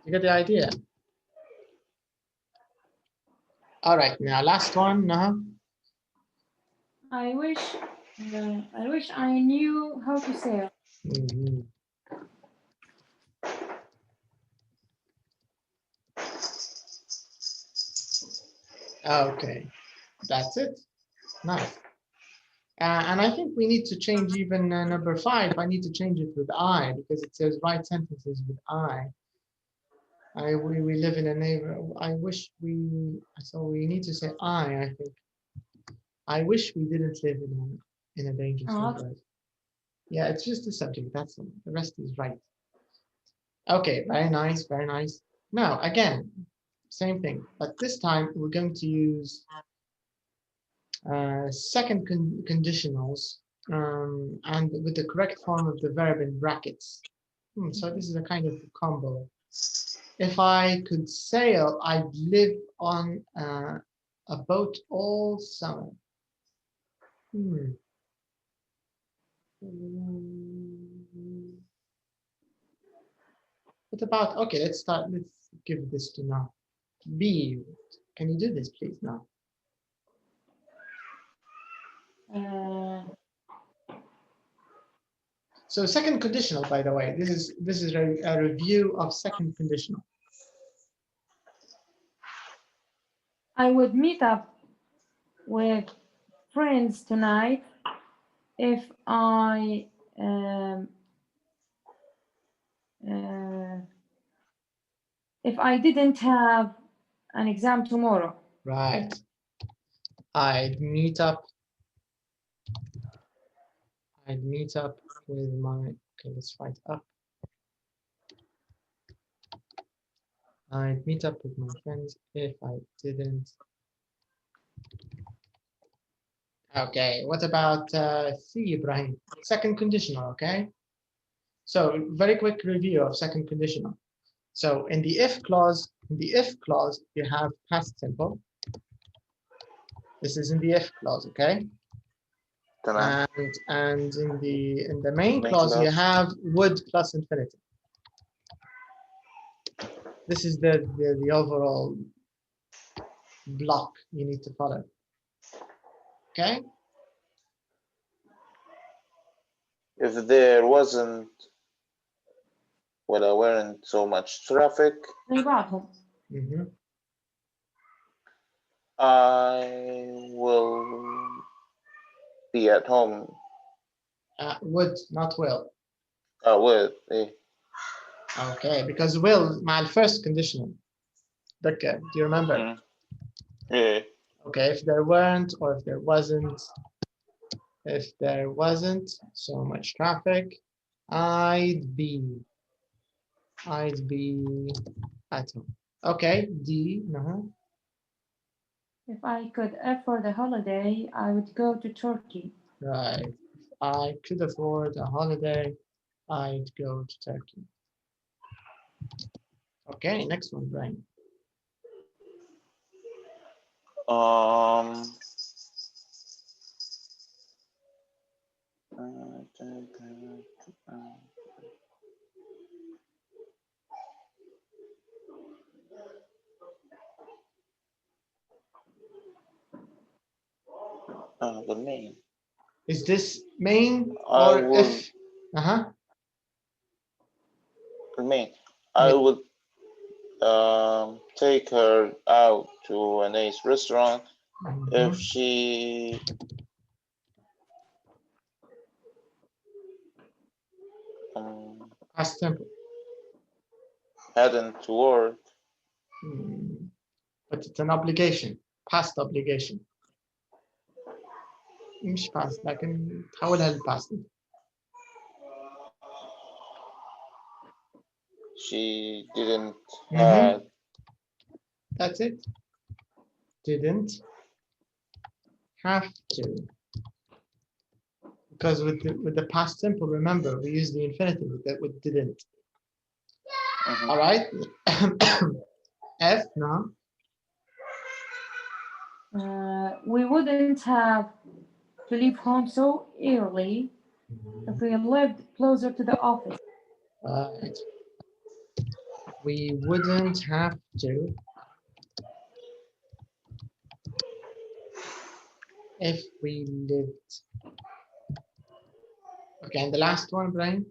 You get the idea? All right, now last one. I wish I knew how to sail. Okay, that's it. Nice. And I think we need to change even number 5. I need to change it with I, because it says write sentences with I. We live in a neighborhood. I wish we. So we need to say I think. I wish we didn't live in a dangerous neighborhood. Yeah, it's just the subject. That's all. The rest is right. Okay, very nice, very nice. Now again, same thing, but this time we're going to use second conditionals and with the correct form of the verb in brackets. So this is a kind of combo. If I could sail, I'd live on a boat all summer. What about, okay, let's give this to now. B, can you do this please now? So second conditional, by the way, this is a review of second conditional. I would meet up with friends tonight if I didn't have an exam tomorrow. Right. I'd meet up with my, okay, let's write up. I'd meet up with my friends if I didn't. Okay, what about C, Ibrahim? Second conditional, okay? So very quick review of second conditional. So in the if clause, you have past simple. This is in the if clause, okay? And in the main clause you have would plus infinitive. This is the overall block you need to follow. Okay? If there weren't so much traffic, I will be at home. Would, not will. Would. Okay, because will مع first conditional. Do you remember? Yeah. Okay, if there weren't or if there wasn't so much traffic, I'd be at home. Okay, D. If I could afford a holiday, I would go to Turkey. Right. If I could afford a holiday, I'd go to Turkey. Okay, next one, Brian. The main. Is this main or if? The main. I would take her out to a nice restaurant if she past simple. hadn't to work. But it's an obligation, past obligation. مش past لكن تحولها للpast. She didn't have. That's it. Didn't have to. Because with the past simple, remember, we use the infinitive with didn't. All right. F now. We wouldn't have to leave home so early if we lived closer to the office. Right. We wouldn't have to if we lived. Okay, and the last one, Brian.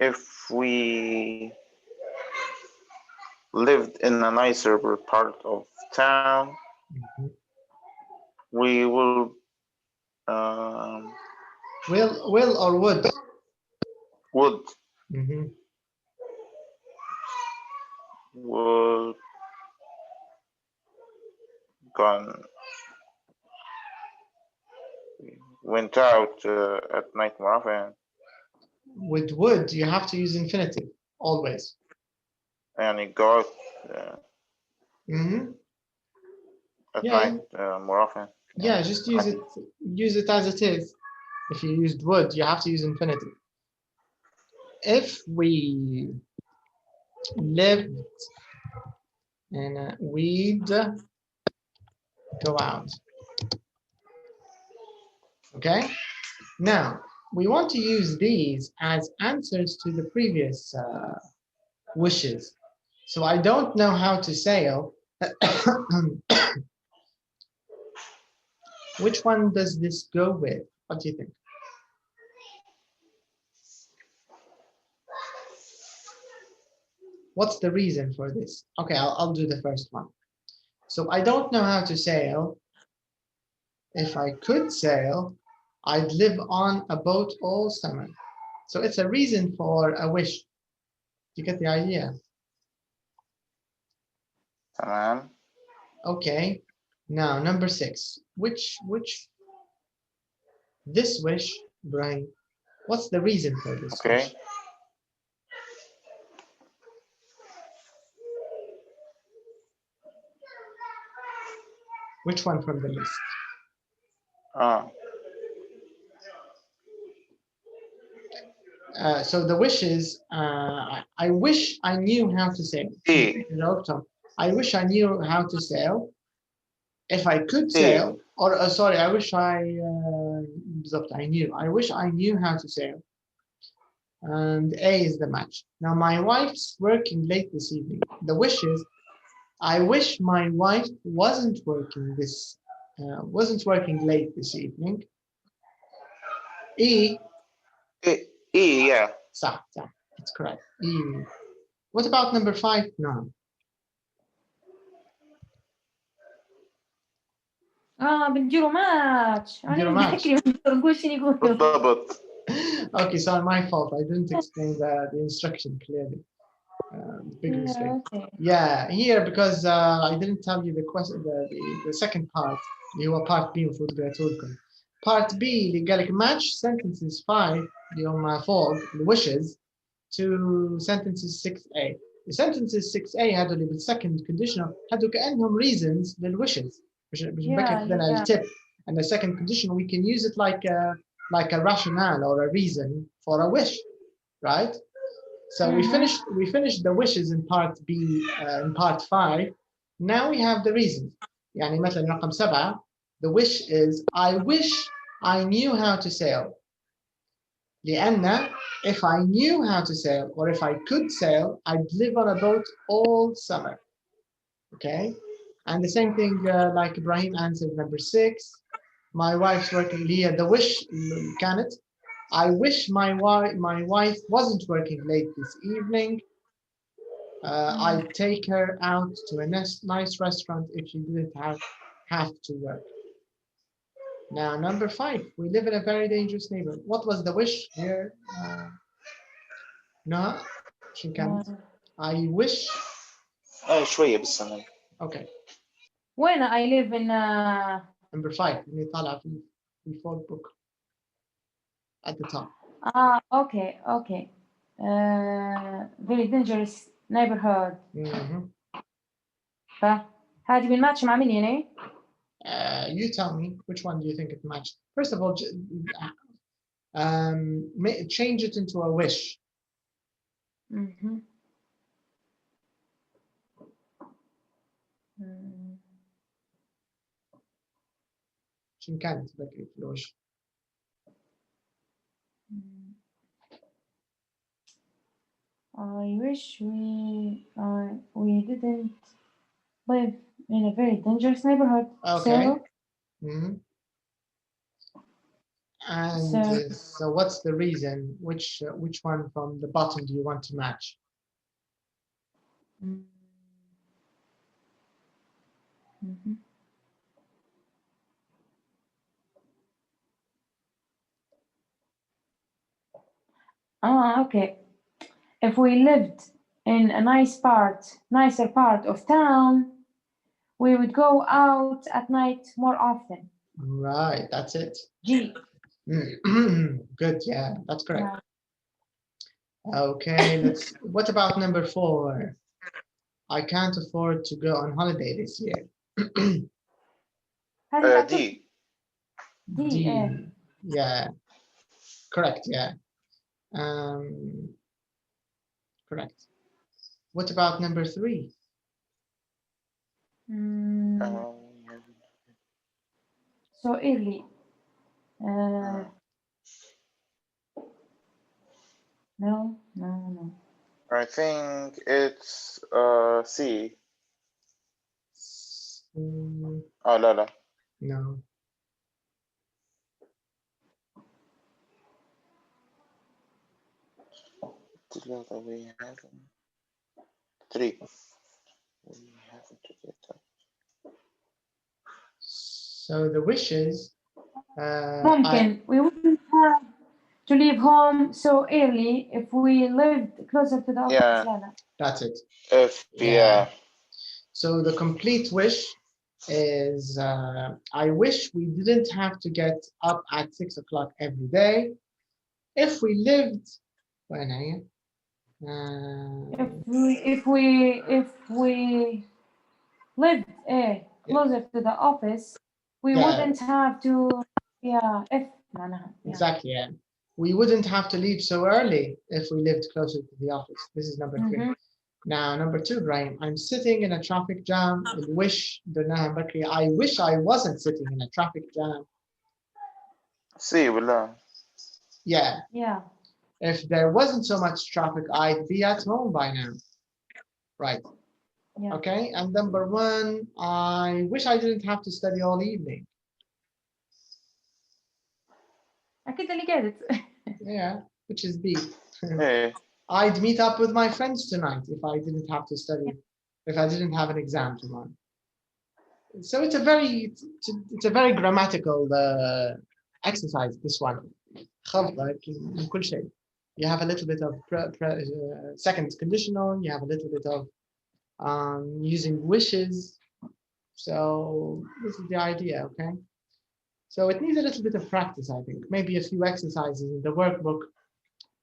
If we lived in a nicer part of town, we will. Will or would? Would. Would went out at night more often. With would, you have to use infinitive always. And it go out at night more often. Yeah, just use it as it is. If you used would, you have to use infinitive. If we lived in we'd go out. Okay, now we want to use these as answers to the previous wishes. So I don't know how to sail. Which one does this go with? What do you think? What's the reason for this? Okay, I'll do the first one. So I don't know how to sail. If I could sail, I'd live on a boat all summer. So it's a reason for a wish. You get the idea? Okay. Now number 6. Which this wish, Brian? What's the reason for this wish? Which one from the list? So the wishes, I wish I knew how to sail. I wish I knew how to sail. If I could sail, or sorry, I wish I knew. I wish I knew how to sail. And A is the match. Now my wife's working late this evening. The wish is, I wish my wife wasn't working late this evening. E, yeah. صح, it's correct. E. What about number 5? No. بنديروا ماتش. نديروا أنا ماتش. نقول شنو يقولوا. بالضبط. Okay, sorry, my fault. I didn't explain the instruction clearly. Big mistake. Okay. Yeah, here because I didn't tell you the question, the second part. اللي هو part B المفروض قريته لكم. Part B اللي قال لك match sentences 5 اللي هم فوق the wishes to sentences 6A. The sentences 6A هذول اللي بالsecond conditional هذول كأنهم reasons للwishes. مش نبكر لنا التip. And the second conditional we can use it like a rationale or a reason for a wish, right? So we finished the wishes in part B, in part 5. Now we have the reasons. يعني مثلا رقم 7, the wish is I wish I knew how to sail. لأن if I knew how to sail or if I could sail, I'd live on a boat all summer. Okay, and the same thing like Ibrahim answered number 6. My wife's working. Leah, the wish كانت I wish my wife wasn't working late this evening. I'd take her out to a nice restaurant if she didn't have to work. Now, number 5, we live in a very dangerous neighborhood. What was the wish here? No, she can't. I wish. شوية بالسنة. Okay. When I live in number 5 اللي طالع في default book at the top. Okay. Very dangerous neighborhood. فهذه بالماتش مع مين يعني؟ You tell me which one do you think it matched. First of all, change it into a wish. شن كانت بكري في الوش؟ I wish we didn't live in a very dangerous neighborhood. Okay. And so what's the reason? Which one from the bottom do you want to match? Okay. If we lived in a nicer part of town, we would go out at night more often. Right, that's it. G. Good, yeah, that's correct. Okay, what about number 4? I can't afford to go on holiday this year. D. Yeah, correct, yeah. Correct. What about number 3? So early. No. I think it's C. Oh, لا. No. We have 3. We have to get that. So the wishes. We wouldn't have to leave home so early if we lived closer to the office. Yeah, that's it. Yeah. So the complete wish is I wish we didn't have to get up at 6 o'clock every day. If we lived if we lived closer to the office, we wouldn't have to. If معناها. Exactly. Yeah. we wouldn't have to leave so early if we lived closer to the office. This is number 3. Now, number 2, Brian, I'm sitting in a traffic jam. I wish I wasn't sitting in a traffic jam. See, well, Yeah. Yeah. If there wasn't so much traffic, I'd be at home by now. Right. Yeah. Okay. And number 1, I wish I didn't have to study all evening. I totally get it. Yeah, which is B. hey, I'd meet up with my friends tonight if I didn't have to study, if I didn't have an exam tomorrow. So it's a very grammatical exercise, this one. You have a little bit of second conditional, you have a little bit of using wishes. So this is the idea, okay? So it needs a little bit of practice, I think. Maybe a few exercises in the workbook,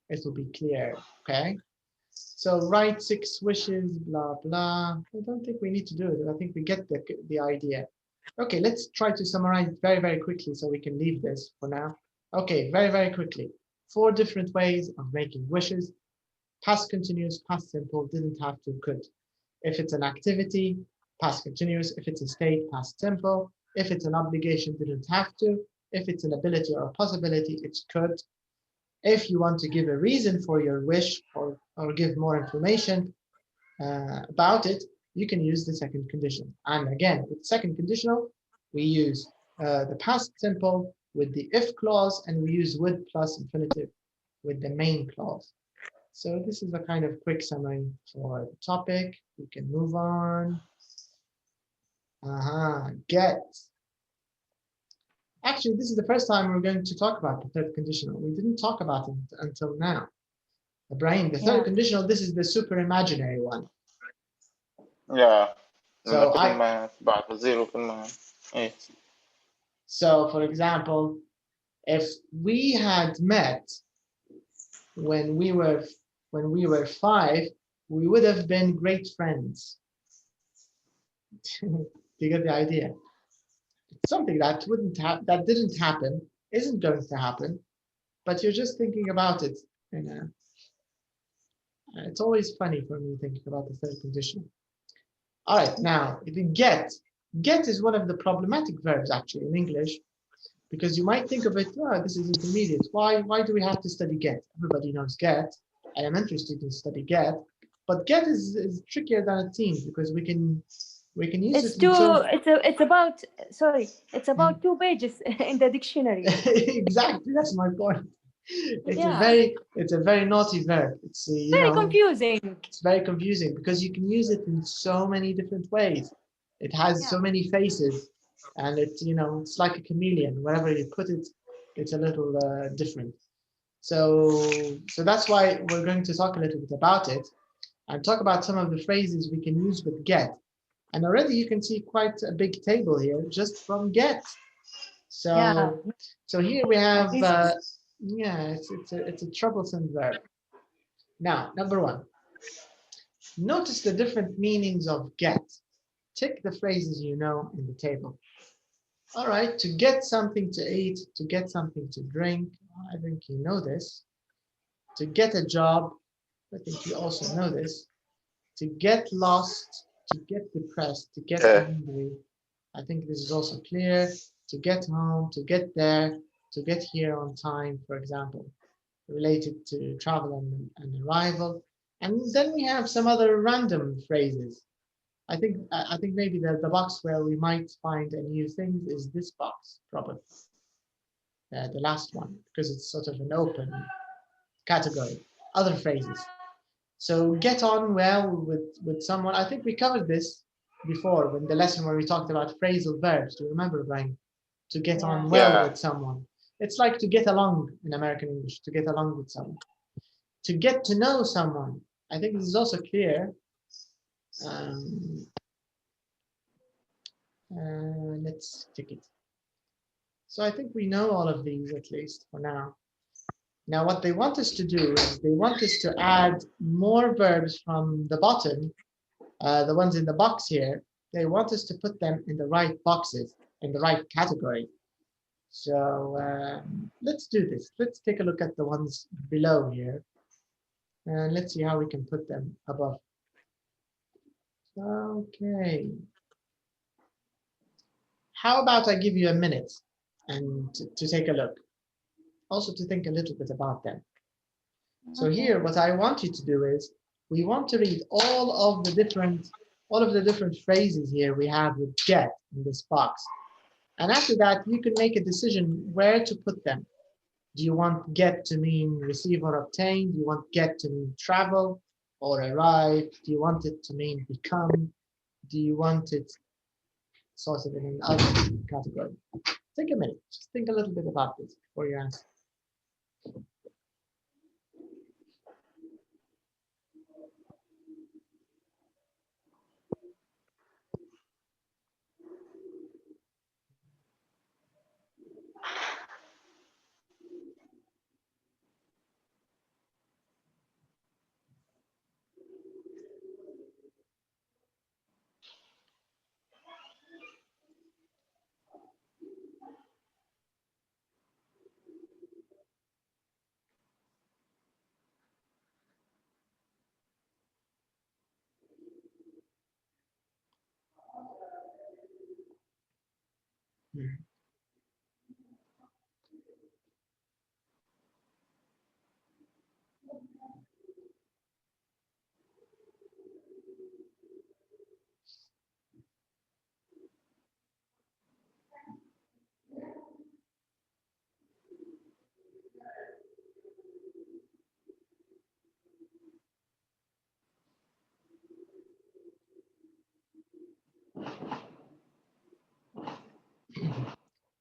it will be clear, okay? So write 6 wishes, blah, blah. I don't think we need to do it. I think we get the idea. Okay, let's try to summarize very, very quickly so we can leave this for now. Okay, very, very quickly. 4 different ways of making wishes. Past continuous, past simple, didn't have to, could. If it's an activity, past continuous. If it's a state, past simple. If it's an obligation, didn't have to. If it's an ability or a possibility, it's could. If you want to give a reason for your wish or give more information about it, you can use the second condition. And again, with second conditional, we use the past simple with the if clause, and we use would plus infinitive with the main clause. So this is a kind of quick summary for the topic. We can move on. Get. Actually, this is the first time we're going to talk about the third conditional. We didn't talk about it until now. Ibrahim, the third conditional, this is the super imaginary one. Yeah. So So for example, if we had met when we were 5, we would have been great friends. Do you get the idea? It's something that didn't happen, isn't going to happen, but you're just thinking about it. It's always funny for me thinking about the third condition. All right, now the get. Get is one of the problematic verbs actually in English, because you might think of it, oh, this is intermediate. Why do we have to study get? Everybody knows get. Elementary students study get, but get is trickier than it seems because we can use it. It's about 2 pages in the dictionary. Exactly, that's my point. It's a very naughty verb. It's confusing. It's very confusing because you can use it in so many different ways. It has so many faces, and it's like a chameleon. Wherever you put it, it's a little different. So that's why we're going to talk a little bit about it and talk about some of the phrases we can use with get. And already you can see quite a big table here just from get. So here we have it's a troublesome verb. Now, number 1, notice the different meanings of get. Tick the phrases you know in the table. All right, to get something to eat, to get something to drink. I think you know this. To get a job, I think you also know this. To get lost, to get depressed, to get angry. I think this is also clear. To get home, to get there, to get here on time, for example, related to travel and arrival. And then we have some other random phrases. I think maybe the box where we might find a new thing is this box, probably. The last one, because it's sort of an open category. Other phrases. So get on well with someone. I think we covered this before when the lesson where we talked about phrasal verbs. Do you remember, Brian? To get on well with someone. It's like to get along in American English, to get along with someone. To get to know someone. I think this is also clear. Let's tick it. So I think we know all of these at least for now. Now what they want us to do is they want us to add more verbs from the bottom, the ones in the box here. They want us to put them in the right boxes, in the right category. So let's do this. Let's take a look at the ones below here. And let's see how we can put them above. Okay. How about I give you a minute and to take a look. Also to think a little bit about them. So here, what I want you to do is, we want to read all of the different phrases here we have with get in this box. And after that, you can make a decision where to put them. Do you want get to mean receive or obtain? Do you want get to mean travel or arrive? Do you want it to mean become? Do you want it sort of in another category? Take a minute. Just think a little bit about this before you answer.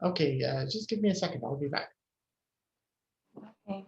Okay, just give me a second. I'll be back. Okay.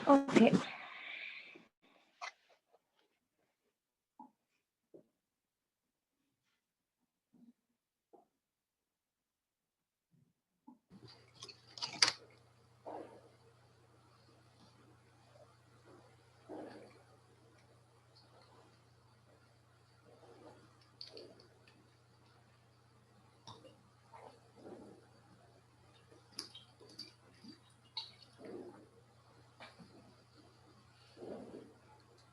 Okay.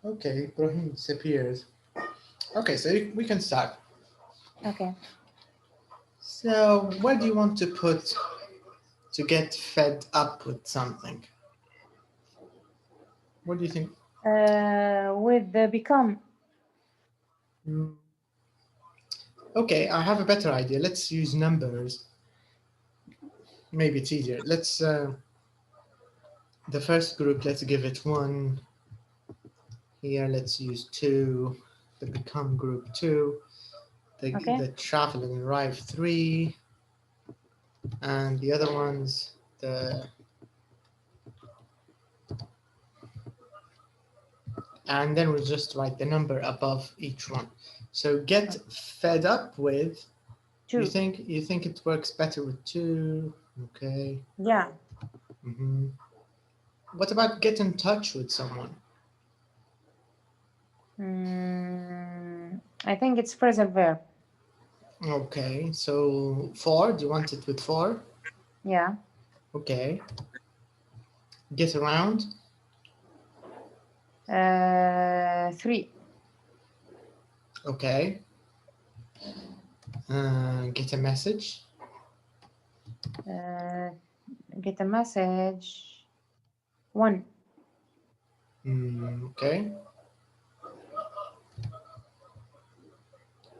Okay, Ibrahim disappears. Okay, so we can start. Okay. So where do you want to put to get fed up with something? What do you think? With the become. Okay, I have a better idea. Let's use numbers. Maybe it's easier. Let's, the first group, let's give it 1. Here, let's use 2. The become group 2. The travel and arrive 3. And the other ones, the and then we'll just write the number above each one. So get fed up with. 2. You think it works better with 2? Okay. Yeah. What about get in touch with someone? I think it's phrasal verb. Okay, so 4, do you want it with 4? Yeah. Okay. Get around? 3. Okay. Get a message? Get a message. 1. Okay.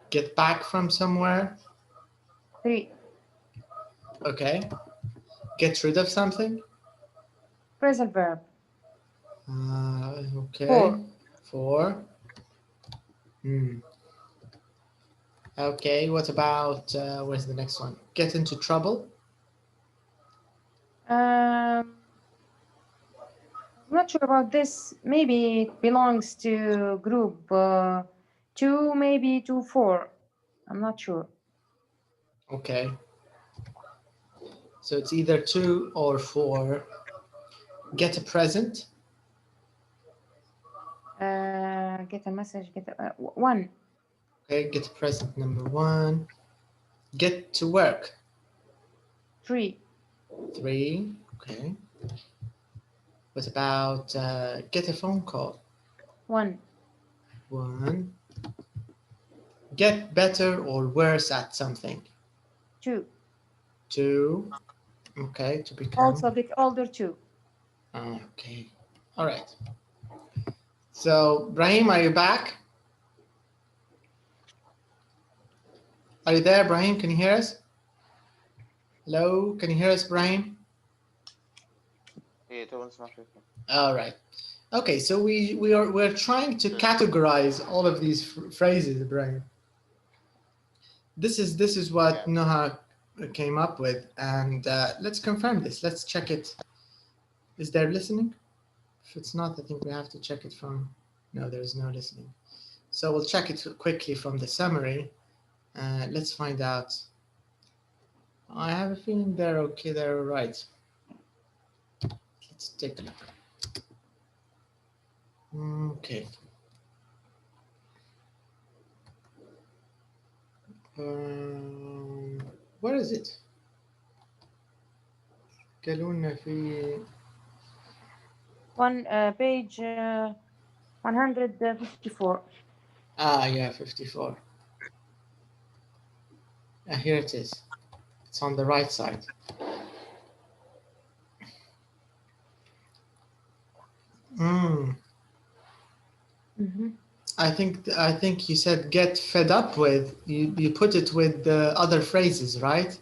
Get back from somewhere? 3. Okay. Get rid of something? Phrasal verb. Okay. 4. Okay, what about, where's the next one? Get into trouble? I'm not sure about this. Maybe it belongs to group 2, maybe 2, 4. I'm not sure. Okay. So it's either 2 or 4. Get a present? Get a message. Get a, 1. Okay, get a present number 1. Get to work? 3. 3. Okay. What about get a phone call? 1. 1. Get better or worse at something? 2. 2. Okay, to become. Also get older 2. Okay. All right. So, Brahim, are you back? Are you there, Brahim? Can you hear us? Hello, can you hear us, Brahim? All right. Okay, so we're trying to categorize all of these phrases, Brahim. This is what Noha came up with, and let's confirm this. Let's check it. Is there listening? If it's not, I think we have to check it from. No, there is no listening. So we'll check it quickly from the summary. Let's find out. I have a feeling they're okay. They're right. Let's take a look. Okay. Where is it? قالوا في page 154. Yeah, 54. Here it is. It's on the right side. I think you said get fed up with. You put it with the other phrases, right?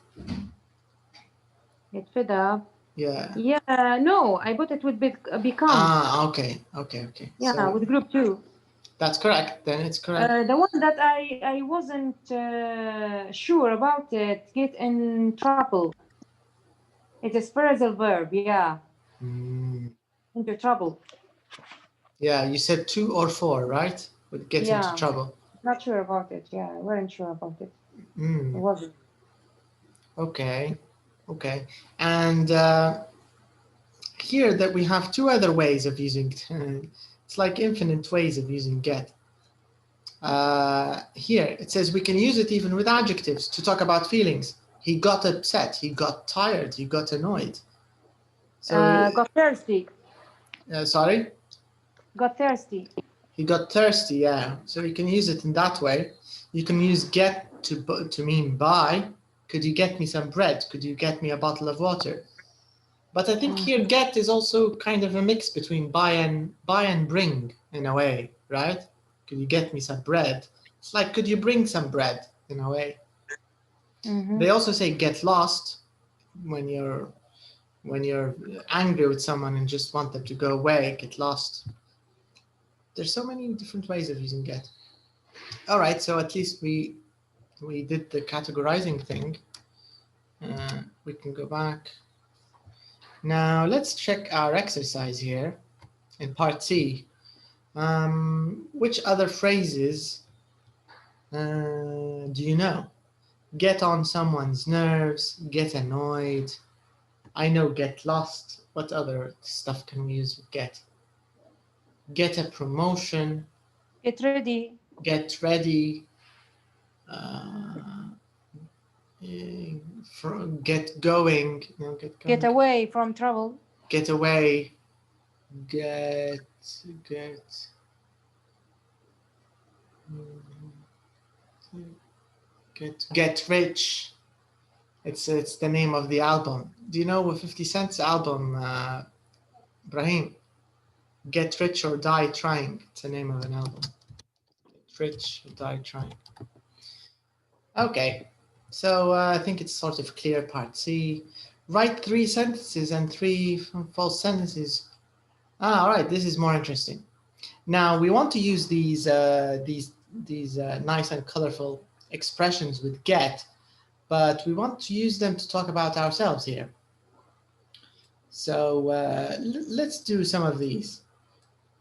Get fed up. Yeah. Yeah. No, I put it with become. Okay. Yeah, so, with group 2. That's correct. Then it's correct. The one that I wasn't sure about it. Get in trouble. It's a phrasal verb. Yeah. Into trouble. Yeah, you said 2 or 4, right? Would get into trouble. Not sure about it. Yeah, I wasn't sure about it. It wasn't. Okay. And here that we have 2 other ways of using. It's like infinite ways of using get. Here it says we can use it even with adjectives to talk about feelings. He got upset. He got tired. He got annoyed. So got thirsty. Sorry. Got thirsty. He got thirsty, yeah. So you can use it in that way. You can use get to mean buy. Could you get me some bread? Could you get me a bottle of water? But I think here get is also kind of a mix between buy and bring in a way, right? Could you get me some bread? It's like, could you bring some bread in a way? They also say get lost when you're angry with someone and just want them to go away, get lost. There's so many different ways of using get. All right, so at least we did the categorizing thing. We can go back. Now let's check our exercise here in part C. Which other phrases do you know? Get on someone's nerves, get annoyed. I know get lost. What other stuff can we use with get? Get a promotion. Get ready. Get ready. Get going. No, get going. Get away from trouble. Get away. Get rich. It's the name of the album. Do you know 50 Cent's album, Brahim? Get Rich or Die Trying. It's the name of an album. Get Rich or Die Trying. Okay, so I think it's sort of clear. Part C. Write 3 sentences and 3 false sentences. All right, this is more interesting. Now we want to use these nice and colorful expressions with get, but we want to use them to talk about ourselves here. So let's do some of these.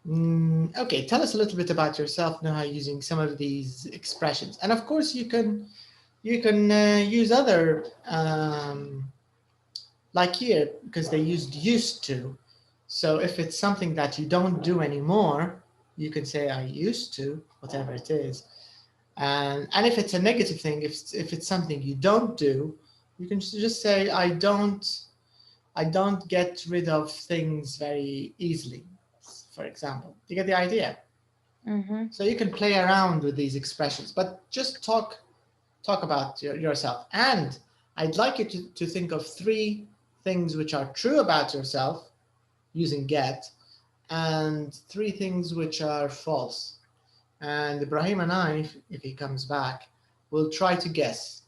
Okay, tell us a little bit about yourself now using some of these expressions. And of course you can use other, like here, because they used to. So if it's something that you don't do anymore, you can say I used to, whatever it is. And if it's a negative thing, if it's something you don't do, you can just say I don't get rid of things very easily, for example. You get the idea? Mm-hmm. So you can play around with these expressions, but just talk about yourself. And I'd like you to think of 3 things which are true about yourself using get, and 3 things which are false. And Ibrahim and I, if he comes back, will try to guess.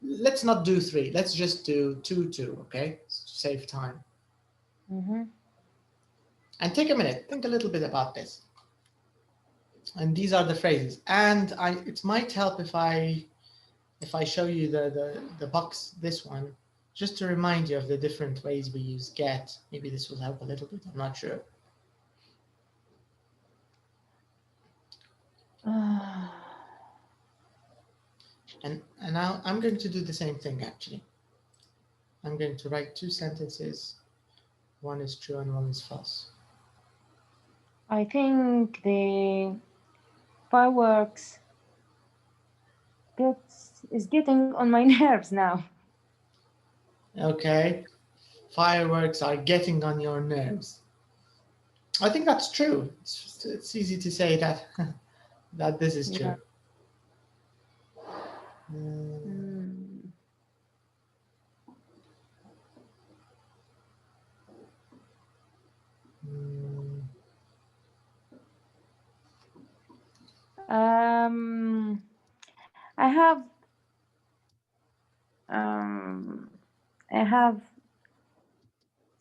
Let's not do 3. Let's just do 2, okay? To save time. Mm-hmm. And take a minute. Think a little bit about this. And these are the phrases. And it might help if I show you the box, this one, just to remind you of the different ways we use get. Maybe this will help a little bit. I'm not sure. And now I'm going to do the same thing, actually. I'm going to write 2 sentences. One is true and one is false. I think the fireworks is getting on my nerves now. Okay. Fireworks are getting on your nerves. I think that's true. It's easy to say that that this is true. I have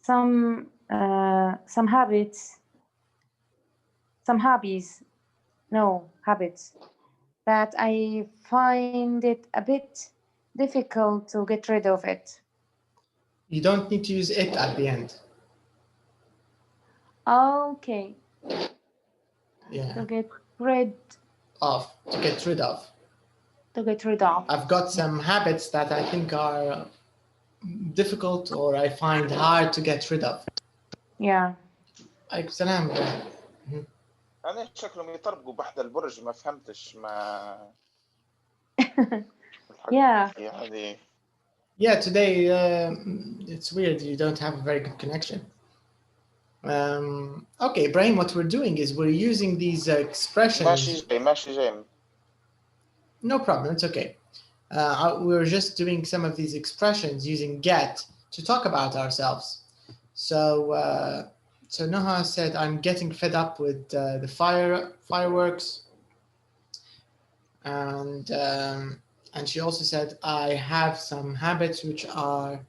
some habits, habits that I find it a bit difficult to get rid of it. You don't need to use it at the end. Okay. Yeah. To get rid of. To get rid of. To get rid of. I've got some habits that I think are difficult or I find hard to get rid of. Yeah. عليكم السلام. أنا شكلهم يطربقوا بحد البرج ما فهمتش ما. Yeah. Yeah, today it's weird. You don't have a very good connection. Okay, Ibrahim, what we're doing is we're using these expressions. No problem, it's okay. We're just doing some of these expressions using get to talk about ourselves. So, so Noha said, I'm getting fed up with the fireworks. And she also said, I have some habits which I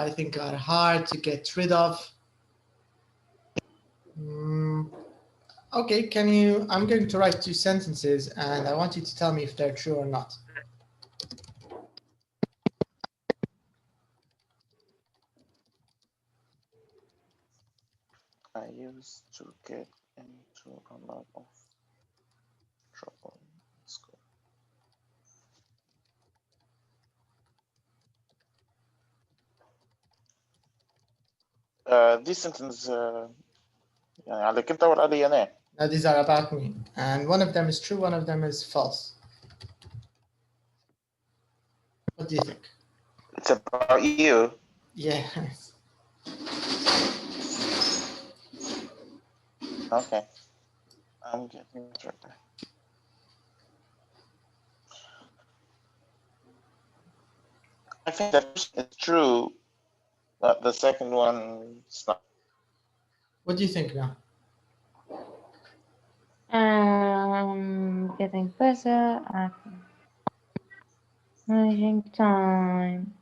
think are hard to get rid of. Okay, I'm going to write 2 sentences and I want you to tell me if they're true or not. I used to get to a lot of trouble in school. These sentences يعني عليك انت ولا علي انا؟ Now these are about me, and one of them is true, one of them is false. What do you think? It's about you. Yes. Okay. I'm getting it right there. I think that is true, but the second one is not. What do you think now? Getting better at managing time.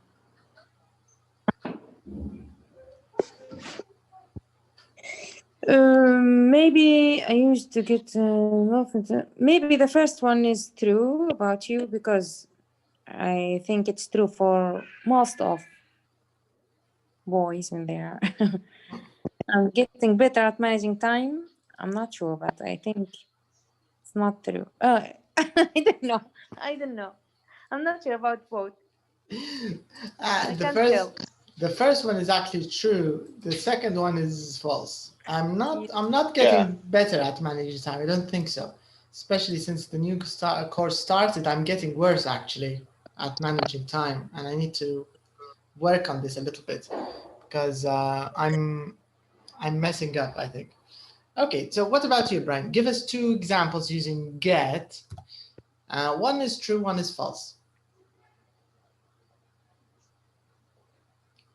Maybe I used to get maybe the first one is true about you, because I think it's true for most of boys in there. I'm getting better at managing time. I'm not sure, but I think it's not true. I don't know. I'm not sure about both. I can't tell. The first one is actually true. The second one is false. I'm not getting better at managing time. I don't think so. Especially since the new course started, I'm getting worse actually at managing time, and I need to work on this a little bit because I'm messing up, I think. Okay, so what about you, Brian? Give us two examples using get. One is true, one is false.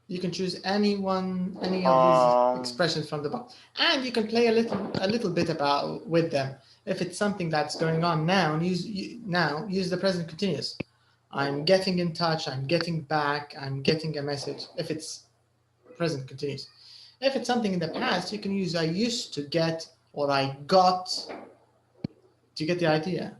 You can choose any of these expressions from the box, and you can play a little bit with them. If it's something that's going on now, use the present continuous. I'm getting in touch. I'm getting back. I'm getting a message. If it's present continuous. If it's something in the past, you can use I used to get or I got. Do you get the idea?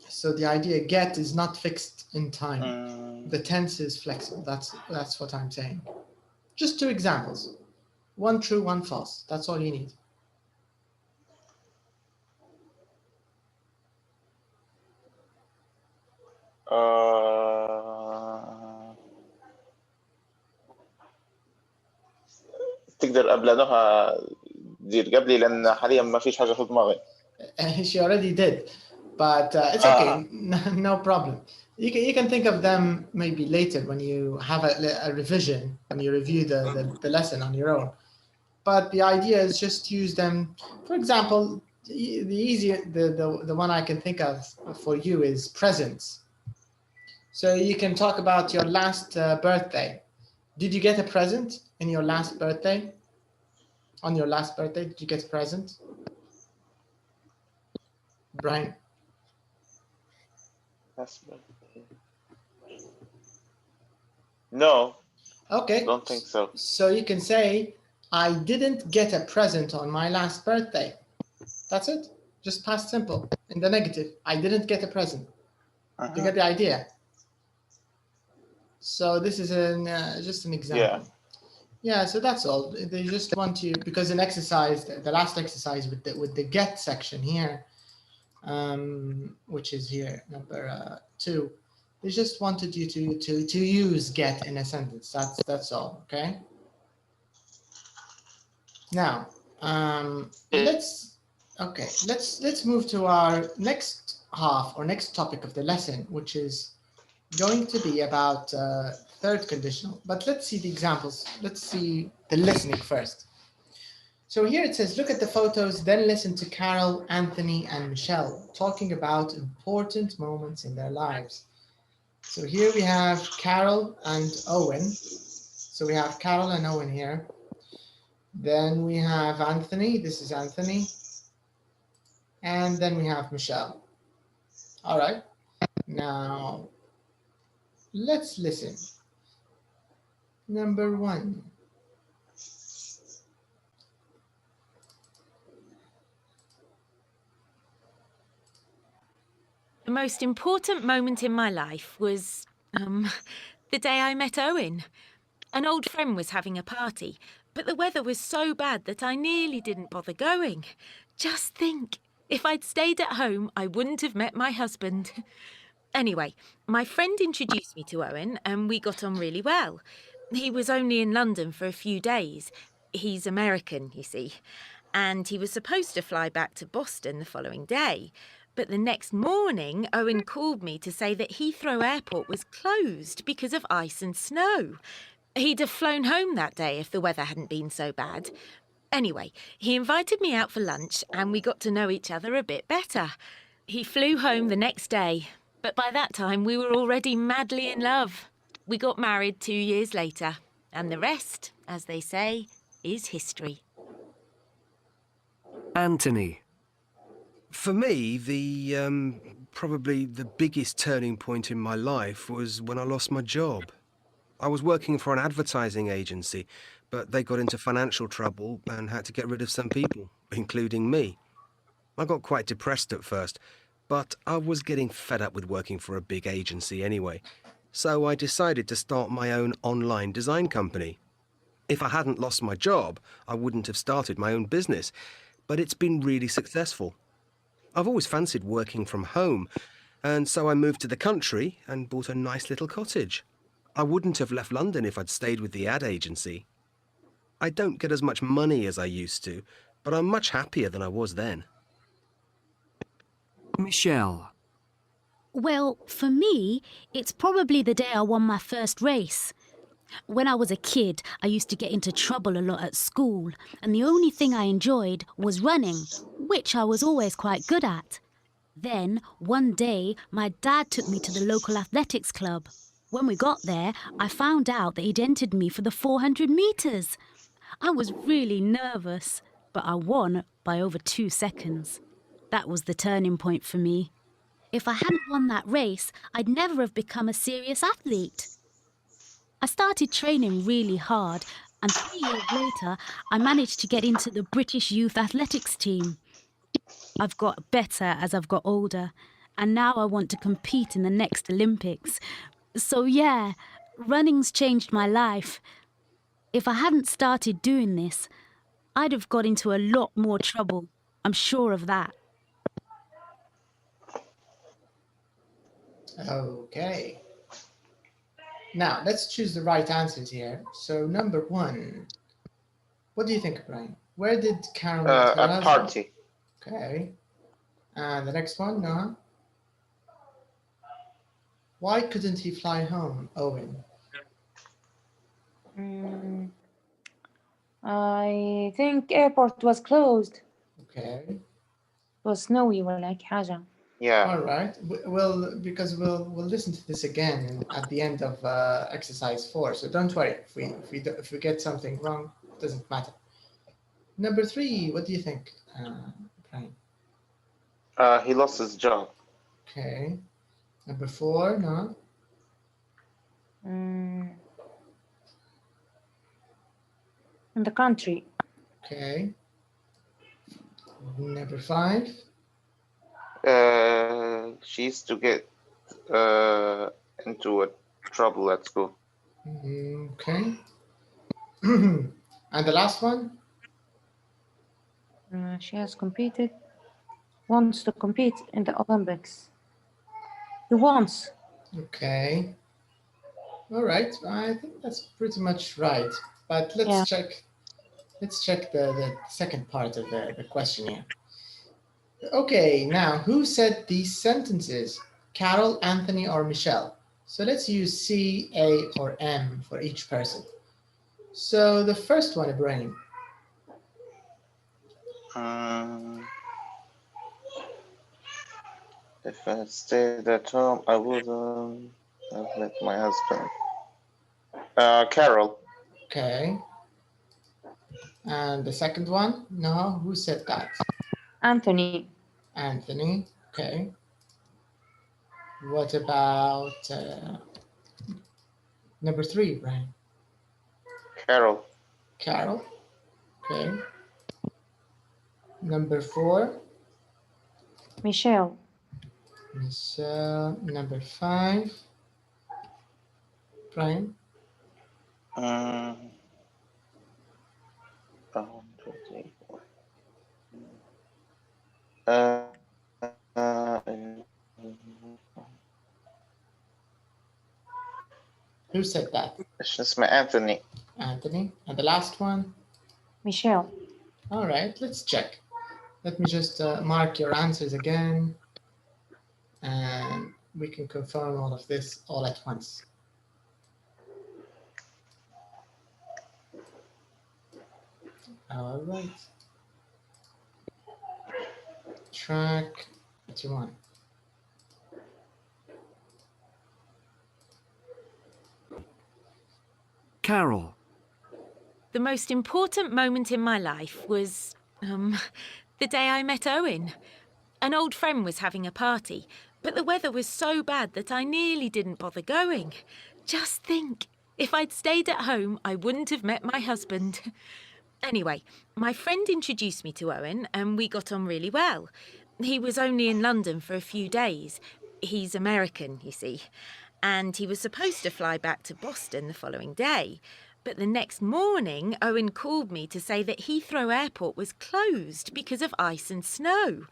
So the idea get is not fixed in time. The tense is flexible. That's what I'm saying. Just two examples. One true, one false. That's all you need. تقدر قبلها دير قبلي لأن حاليا ما فيش حاجة في دماغي. She already did, but it's okay. No problem. You can think of them maybe later when you have a revision, when you review the lesson on your own. But the idea is just use them. For example, the one I can think of for you is presents. So you can talk about your last birthday. Did you get a present in your last birthday? On your last birthday, did you get a present? Brian? No. Okay. Don't think so. So you can say, I didn't get a present on my last birthday. That's it. Just past simple in the negative. I didn't get a present. You get the idea? So this is just an example. Yeah, so that's all. They just want you, because an exercise, the last exercise with the get section here, which is here, number 2, they just wanted you to use get in a sentence. That's all. Okay. Now, let's move to our next half or next topic of the lesson, which is going to be about third conditional. But let's see the examples. Let's see the listening first. So here it says, look at the photos, then listen to Carol, Anthony, and Michelle talking about important moments in their lives. So here we have Carol and Owen. So we have Carol and Owen here. Then we have Anthony. This is Anthony. And then we have Michelle. All right. Now, let's listen. Number 1. The most important moment in my life was the day I met Owen. An old friend was having a party. but the weather was so bad that I nearly didn't bother going. Just think, if I'd stayed at home, I wouldn't have met my husband. Anyway, my friend introduced me to Owen and we got on really well. He was only in London for a few days. He's American, you see. And he was supposed to fly back to Boston the following day. But the next morning, Owen called me to say that Heathrow Airport was closed because of ice and snow. He'd have flown home that day if the weather hadn't been so bad. Anyway, he invited me out for lunch and we got to know each other a bit better. He flew home the next day, but by that time we were already madly in love. We got married 2 years later, and the rest, as they say, is history. Anthony. For me, probably the biggest turning point in my life was when I lost my job. I was working for an advertising agency, but they got into financial trouble and had to get rid of some people, including me. I got quite depressed at first, but I was getting fed up with working for a big agency anyway. So I decided to start my own online design company. If I hadn't lost my job, I wouldn't have started my own business, but it's been really successful. I've always fancied working from home, and so I moved to the country and bought a nice little cottage. I wouldn't have left London if I'd stayed with the ad agency. I don't get as much money as I used to, but I'm much happier than I was then. Michelle. Well, for me, it's probably the day I won my first race. When I was a kid, I used to get into trouble a lot at school, and the only thing I enjoyed was running, which I was always quite good at. Then, one day, my dad took me to the local athletics club. When we got there, I found out that he'd entered me for the 400 metres. I was really nervous, but I won by over 2 seconds. That was the turning point for me. If I hadn't won that race, I'd never have become a serious athlete. I started training really hard, and 3 years later, I managed to get into the British youth athletics team. I've got better as I've got older, and now I want to compete in the next Olympics. So yeah, running's changed my life. If I hadn't started doing this, I'd have got into a lot more trouble. I'm sure of that. Okay. Now, let's choose the right answers here. So, number 1. What do you think, Brian? Where did Carol meet her A husband? party. Okay. And the next one, Noah? Why couldn't he fly home, Owen? I think airport was closed. Okay. It was snowy ولا هيك حاجة. Yeah. All right. Well, because we'll listen to this again at the end of exercise 4. So don't worry. If we get something wrong, it doesn't matter. Number 3. What do you think, Brian? He lost his job. Okay. Number 4. No. In the country. Okay. Number 5. She used to get into a trouble at school. Okay. And the last one? She has wants to compete in the Olympics. He wants. Okay. All right. I think that's pretty much right. But let's check. Let's check the second part of the question here. Okay, now who said these sentences? Carol, Anthony, or Michelle? So let's use C, A, or M for each person. So the first one, Ibrahim. If I stayed at home, I would have met my husband. Carol. Okay. And the second one? No, who said that? Anthony. Anthony, okay. What about number 3, Brian? Carol. Carol, okay. Number 4? Michelle. Michelle. Number 5? Brian? 1, 2, 3, 4. Who said that? ايش اسمه Anthony. Anthony. And the last one? Michelle. All right, let's check. Let me just mark your answers again. And we can confirm all of this all at once. All right. Track 21. Carol. The most important moment in my life was, the day I met Owen. An old friend was having a party, but the weather was so bad that I nearly didn't bother going. Just think, if I'd stayed at home, I wouldn't have met my husband. Anyway, my friend introduced me to Owen and we got on really well. He was only in London for a few days. He's American, you see. And he was supposed to fly back to Boston the following day. But the next morning, Owen called me to say that Heathrow Airport was closed because of ice and snow.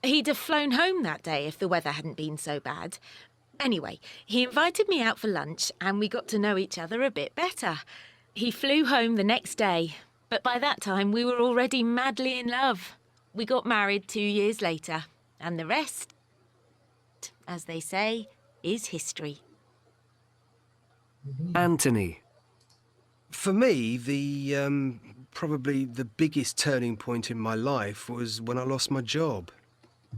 He'd have flown home that day if the weather hadn't been so bad. Anyway, he invited me out for lunch and we got to know each other a bit better. He flew home the next day, but by that time we were already madly in love. We got married 2 years later, and the rest, as they say, is history. Anthony. For me, probably the biggest turning point in my life was when I lost my job.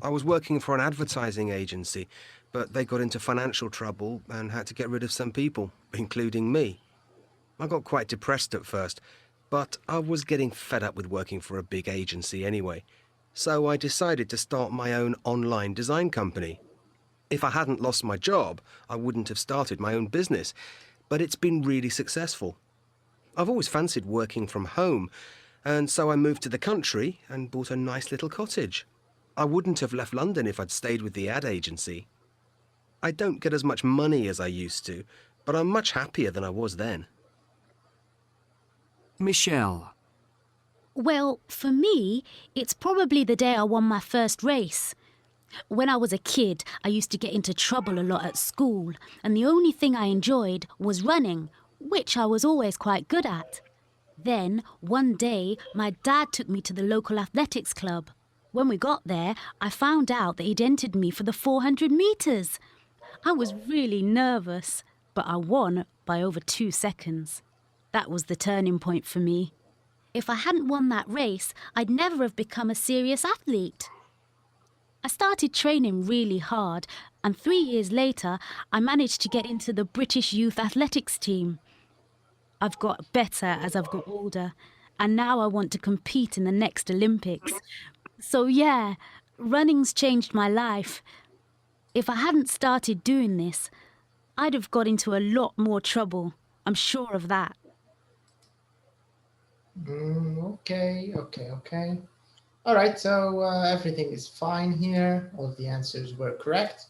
I was working for an advertising agency, but they got into financial trouble and had to get rid of some people, including me. I got quite depressed at first, but I was getting fed up with working for a big agency anyway. So I decided to start my own online design company. If I hadn't lost my job, I wouldn't have started my own business, but it's been really successful. I've always fancied working from home, and so I moved to the country and bought a nice little cottage. I wouldn't have left London if I'd stayed with the ad agency. I don't get as much money as I used to, but I'm much happier than I was then. Michelle. Well, for me, it's probably the day I won my first race. When I was a kid, I used to get into trouble a lot at school, and the only thing I enjoyed was running, which I was always quite good at. Then, one day, my dad took me to the local athletics club. When we got there, I found out that he'd entered me for the 400 metres. I was really nervous, but I won by over 2 seconds. That was the turning point for me. If I hadn't won that race, I'd never have become a serious athlete. I started training really hard, and 3 years later, I managed to get into the British youth athletics team. I've got better as I've got older, and now I want to compete in the next Olympics. So yeah, running's changed my life. If I hadn't started doing this, I'd have got into a lot more trouble. I'm sure of that. Okay. All right, so everything is fine here. All of the answers were correct.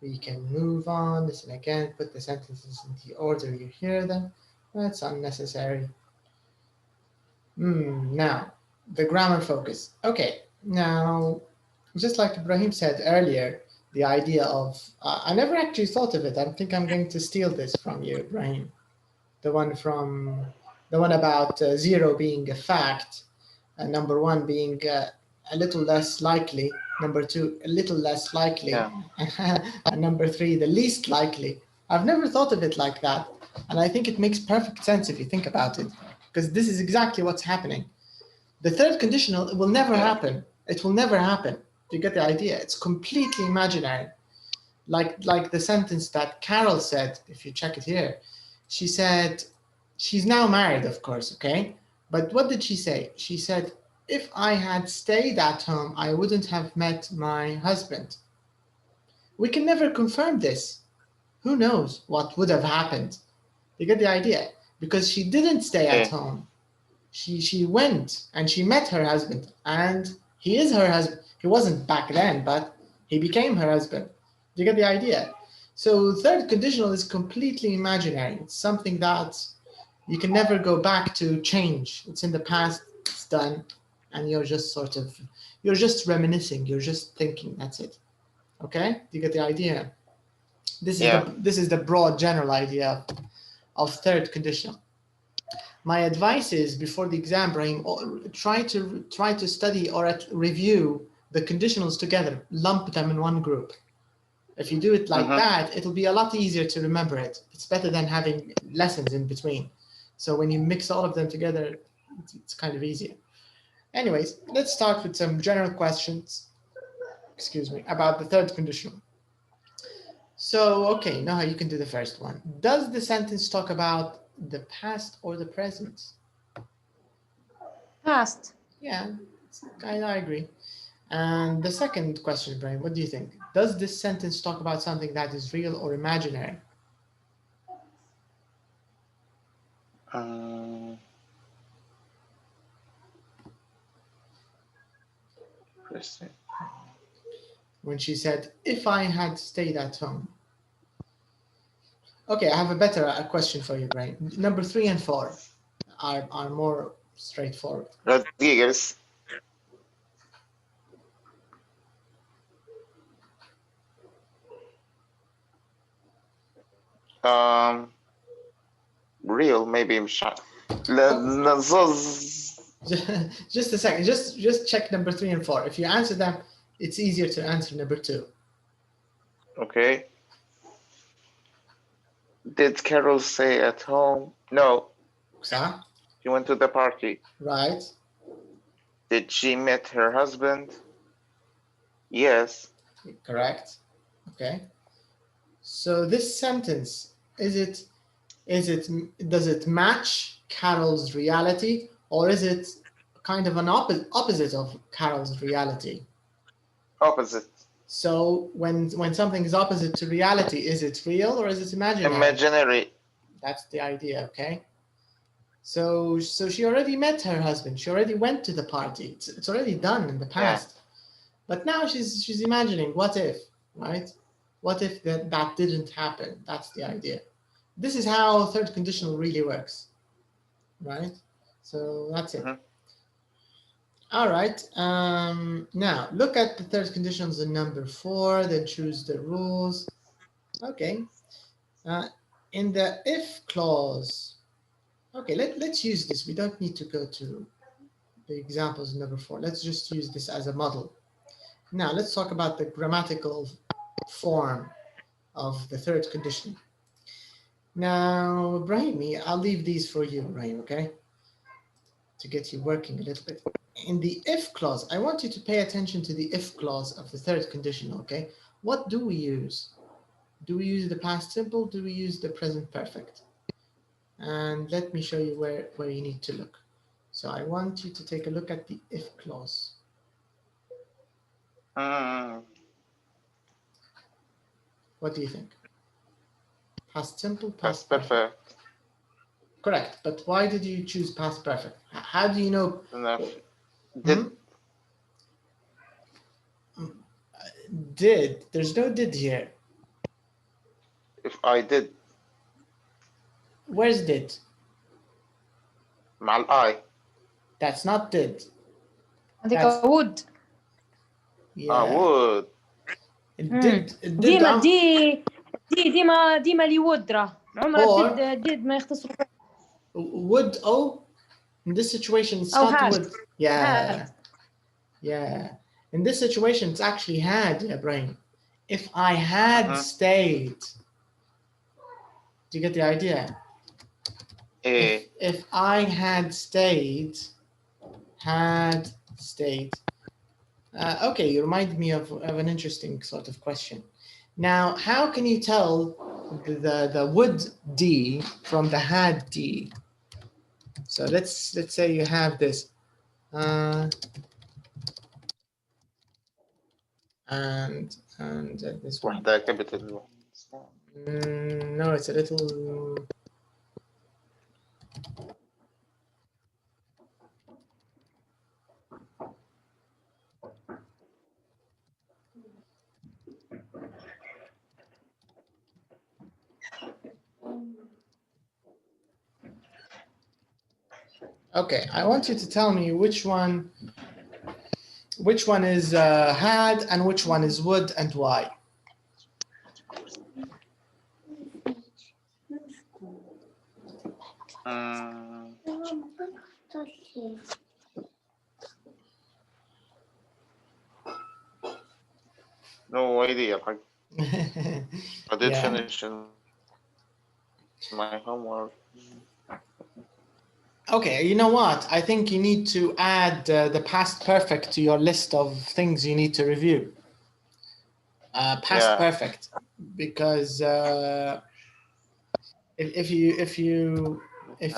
We can move on. Listen again, put the sentences in the order you hear them. That's unnecessary. Now, the grammar focus. Okay, now, just like Ibrahim said earlier, the idea of, I never actually thought of it. I think I'm going to steal this from you, Ibrahim. The one about 0 being a fact, and number 1 being a little less likely, number 2 a little less likely, and number 3 the least likely. I've never thought of it like that, and I think it makes perfect sense if you think about it, because this is exactly what's happening. The third conditional will never happen. It will never happen. Do you get the idea? It's completely imaginary. Like the sentence that Carol said, if you check it here, she said, she's now married, of course, okay? But what did she say? She said, if I had stayed at home, I wouldn't have met my husband. We can never confirm this. Who knows what would have happened? You get the idea? Because she didn't stay at home. She went and she met her husband, and he is her husband. He wasn't back then, but he became her husband. You get the idea? So third conditional is completely imaginary. It's something that you can never go back to change. It's in the past. it's done, and you're just reminiscing, you're just thinking, that's it. Okay, do you get the idea? This is the broad general idea of third conditional. My advice is, before the exam, Brahim, try to study or review the conditionals together, lump them in one group. If you do it like that, it'll be a lot easier to remember it. It's better than having lessons in between. So when you mix all of them together, it's kind of easier. Anyways, let's start with some general questions, about the third conditional. So, okay, now you can do the first one. Does the sentence talk about the past or the present? Past. Yeah, I agree. And the second question, Brian, what do you think? Does this sentence talk about something that is real or imaginary? When she said, if I had stayed at home. Okay, I have a better question for you, Brian. Number 3 and 4 are more straightforward. Rodriguez. Real, maybe I'm shocked. Just a second. Just check number 3 and 4. If you answer them, it's easier to answer number 2. Okay. Did Carol stay at home? No. So? She went to the party. Right. Did she meet her husband? Yes. Correct. Okay. So this sentence, does it match Carol's reality, or is it kind of an opposite of Carol's reality? Opposite. So when something is opposite to reality, is it real or is it imaginary? Imaginary. That's the idea, okay? So she already met her husband. She already went to the party. It's already done in the past. Yeah. But now she's imagining, what if, right? What if that didn't happen? That's the idea. This is how third conditional really works, right? So that's it. All right. Now look at the third conditionals in number 4. Then choose the rules. Okay. In the if clause. Okay. Let's use this. We don't need to go to the examples in number 4. Let's just use this as a model. Now let's talk about the grammatical form of the third condition. Now, Brahimi, I'll leave these for you, Brahim, okay? To get you working a little bit. In the if clause, I want you to pay attention to the if clause of the third condition, okay? What do we use? Do we use the past simple? Do we use the present perfect? And let me show you where you need to look. So I want you to take a look at the if clause. What do you think? Past simple, past perfect. Correct, but why did you choose past perfect? How do you know? Did. There's no did here. If I did. Where's did? مع I. That's not did. I think I would. Yeah. Would. ديما اللي would راه عمرها did ما يختصروا. Would in this situation it's not would. Yeah. Yeah. In this situation it's actually had, Ibrahim. If I had stayed. Do you get the idea? If I had stayed. Okay, you remind me of an interesting sort of question. Now, how can you tell the would D from the had D? So let's say you have this. And this one. No, it's a little. Okay, I want you to tell me which one is had and which one is would and why. No idea. I did Yeah. finish my homework. Okay, you know what? I think you need to add the past perfect to your list of things you need to review. Past perfect, because if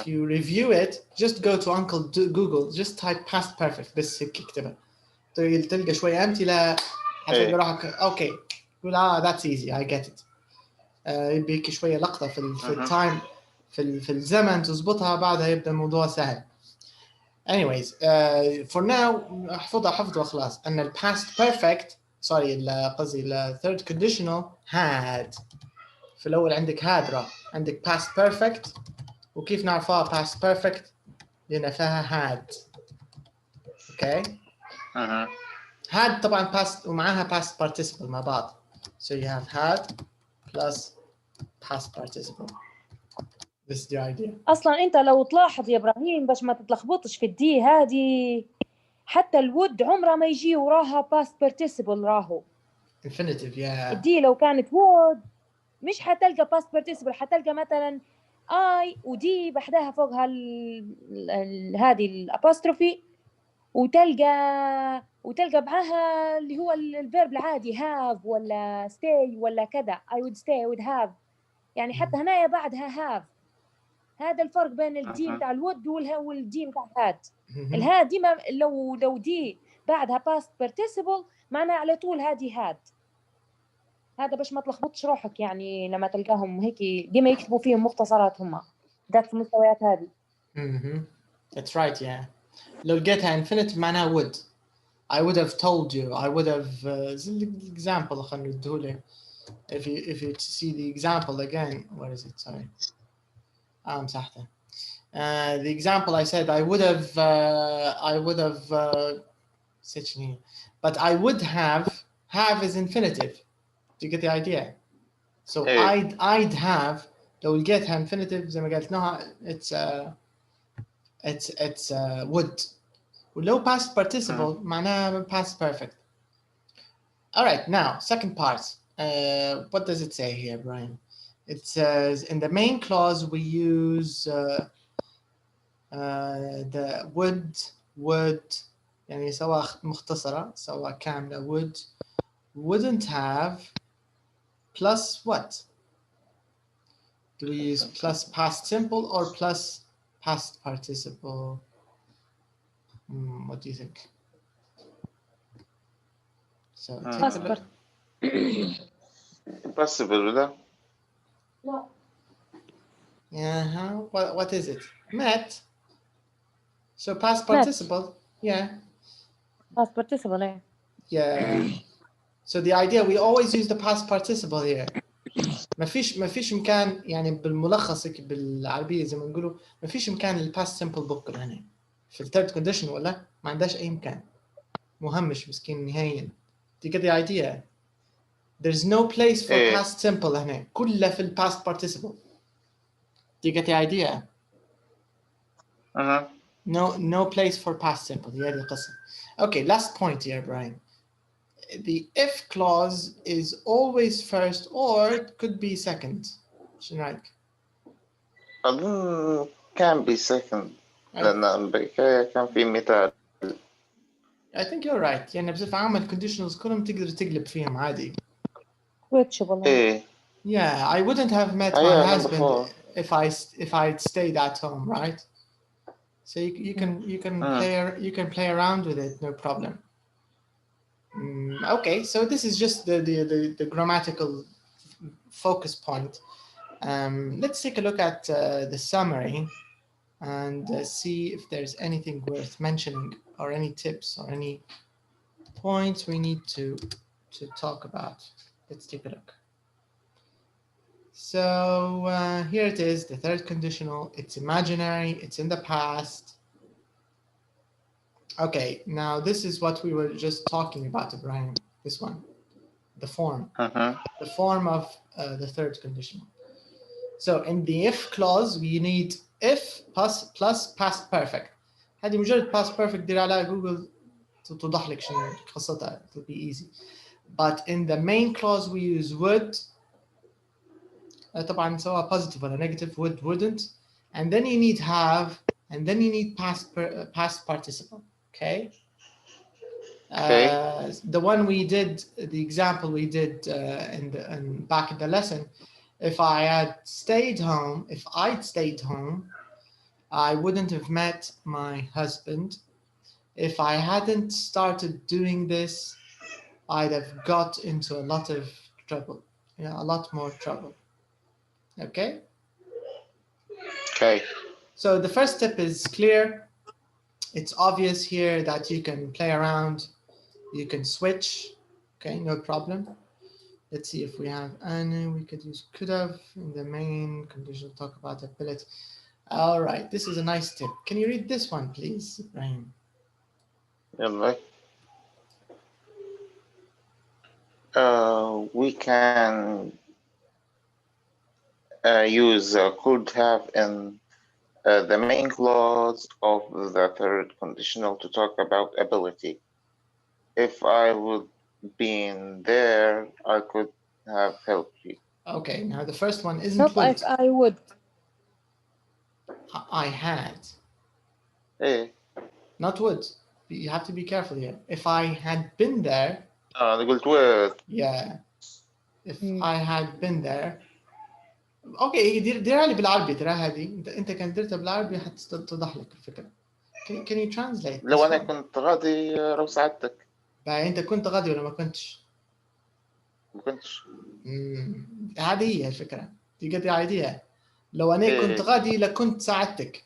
you review it, just go to Uncle Google, just type past perfect بس هيك اكتبها تلقى شوية أمثلة هتلاقي روحك اوكي قول that's easy I get it. يبي هيك شوية لقطة في التايم في الزمن تظبطها بعدها يبدأ الموضوع سهل. Anyways, for now حفظها خلاص أن ال past perfect قصدي ال third conditional had. في الأول عندك had عندك past perfect وكيف نعرفها past perfect لأن فيها had. Okay. had طبعا past ومعها past participle مع بعض. So you have had plus past participle. This is the idea. اصلا انت لو تلاحظ يا ابراهيم باش ما تتلخبطش في الدي هذه حتى الود عمره ما يجي وراها past participle راهو infinitive. Yeah. الدي لو كانت would مش حتلقى past participle حتلقى مثلا I ودي بحداها فوقها هذه الابوستروفي وتلقى معاها اللي هو الفيرب العادي have ولا stay ولا كذا I would stay I would have يعني حتى هنايا بعدها have. هذا الفرق بين الدي بتاع الود والدي بتاع الهاد. الهاد دي لو دي بعدها past participle معناها على طول هذه هاد. هذا باش ما تلخبطش روحك يعني لما تلقاهم هيك ديما يكتبوا فيهم مختصرات هما ذات في المستويات هذه. That's right. Yeah. لو لقيتها infinitive معناها would. I would have told you. I would have example خلنا ندهوله. If you see the example again, what is it? Sorry. مسحته. The example I said I would have but I would have is infinitive. Do you get the idea? So I'd have لو لقيتها infinitive زي ما قلت لها it's would. ولو past participle معناها past perfect. All right, now second part. What does it say here, Brian? It says in the main clause we use the would يعني سواء مختصرة سواء كاملة would wouldn't have plus what? Do we use plus past simple or plus past participle? What do you think? So possible with that? Yeah, what is it? Met. So past participle. Yeah. Past participle, eh? Yeah. So the idea we always use the past participle here. ما فيش مكان يعني بالملخص بالعربية زي ما نقولوا ما فيش مكان للpast simple بكرة هنا. في الثيرد condition ولا ما عندهاش أي مكان. مهمش مسكين نهائيا. Do you get the idea? There's no place for past simple هنا. كله في past participle. Do you get the idea? No place for past simple. هي القصة. Okay, last point here, Brian. The if clause is always first or it could be second. شنو رأيك؟ أظن can be second. لأن كان في مثال. I think you're right. يعني بصفة عامة conditionals كلهم تقدر تقلب فيهم عادي. Yeah, I wouldn't have met my husband if I'd stayed at home, right? So you can play around with it, no problem. Okay, so this is just the grammatical focus point. Let's take a look at the summary and see if there's anything worth mentioning or any tips or any points we need to talk about. Let's take a look. So here it is, the third conditional. It's imaginary, it's in the past. Okay, now this is what we were just talking about, Ibrahim. This one, the form. The form of the third conditional. So in the if clause, we need if plus past perfect. هذه مجرد past perfect دير على جوجل توضح لك شنو قصتها. It'll be easy. But in the main clause, we use would. طبعا سواء positive or negative, would, wouldn't. And then you need have, and then you need past participle. Okay. The one we did, the example we did back in the lesson, if I had stayed home, if I'd stayed home, I wouldn't have met my husband. If I hadn't started doing this, I'd have got into a lot of trouble. Yeah, a lot more trouble. Okay? Okay. So the first step is clear. It's obvious here that you can play around. You can switch. Okay, no problem. Let's see if we have any. We could use could have in the main condition. Talk about ability. All right, this is a nice tip. Can you read this one, please, Ibrahim? We can use could have in the main clause of the third conditional to talk about ability. If I would been there, I could have helped you. Okay, now the first one isn't Nope, would. I would. I had. Hey. Not would. You have to be careful here. If I had been there. أنا قلت would. Yeah. If I had been there. اوكي ديرها لي بالعربي ترى هذه انت كان درتها بالعربي حتتضح لك الفكره. Can you translate? لو انا كنت غادي لو ساعدتك. انت كنت غادي ولا ما كنتش؟ ما كنتش. هذه هي الفكره. دي قد idea. لو انا كنت غادي لكنت ساعدتك.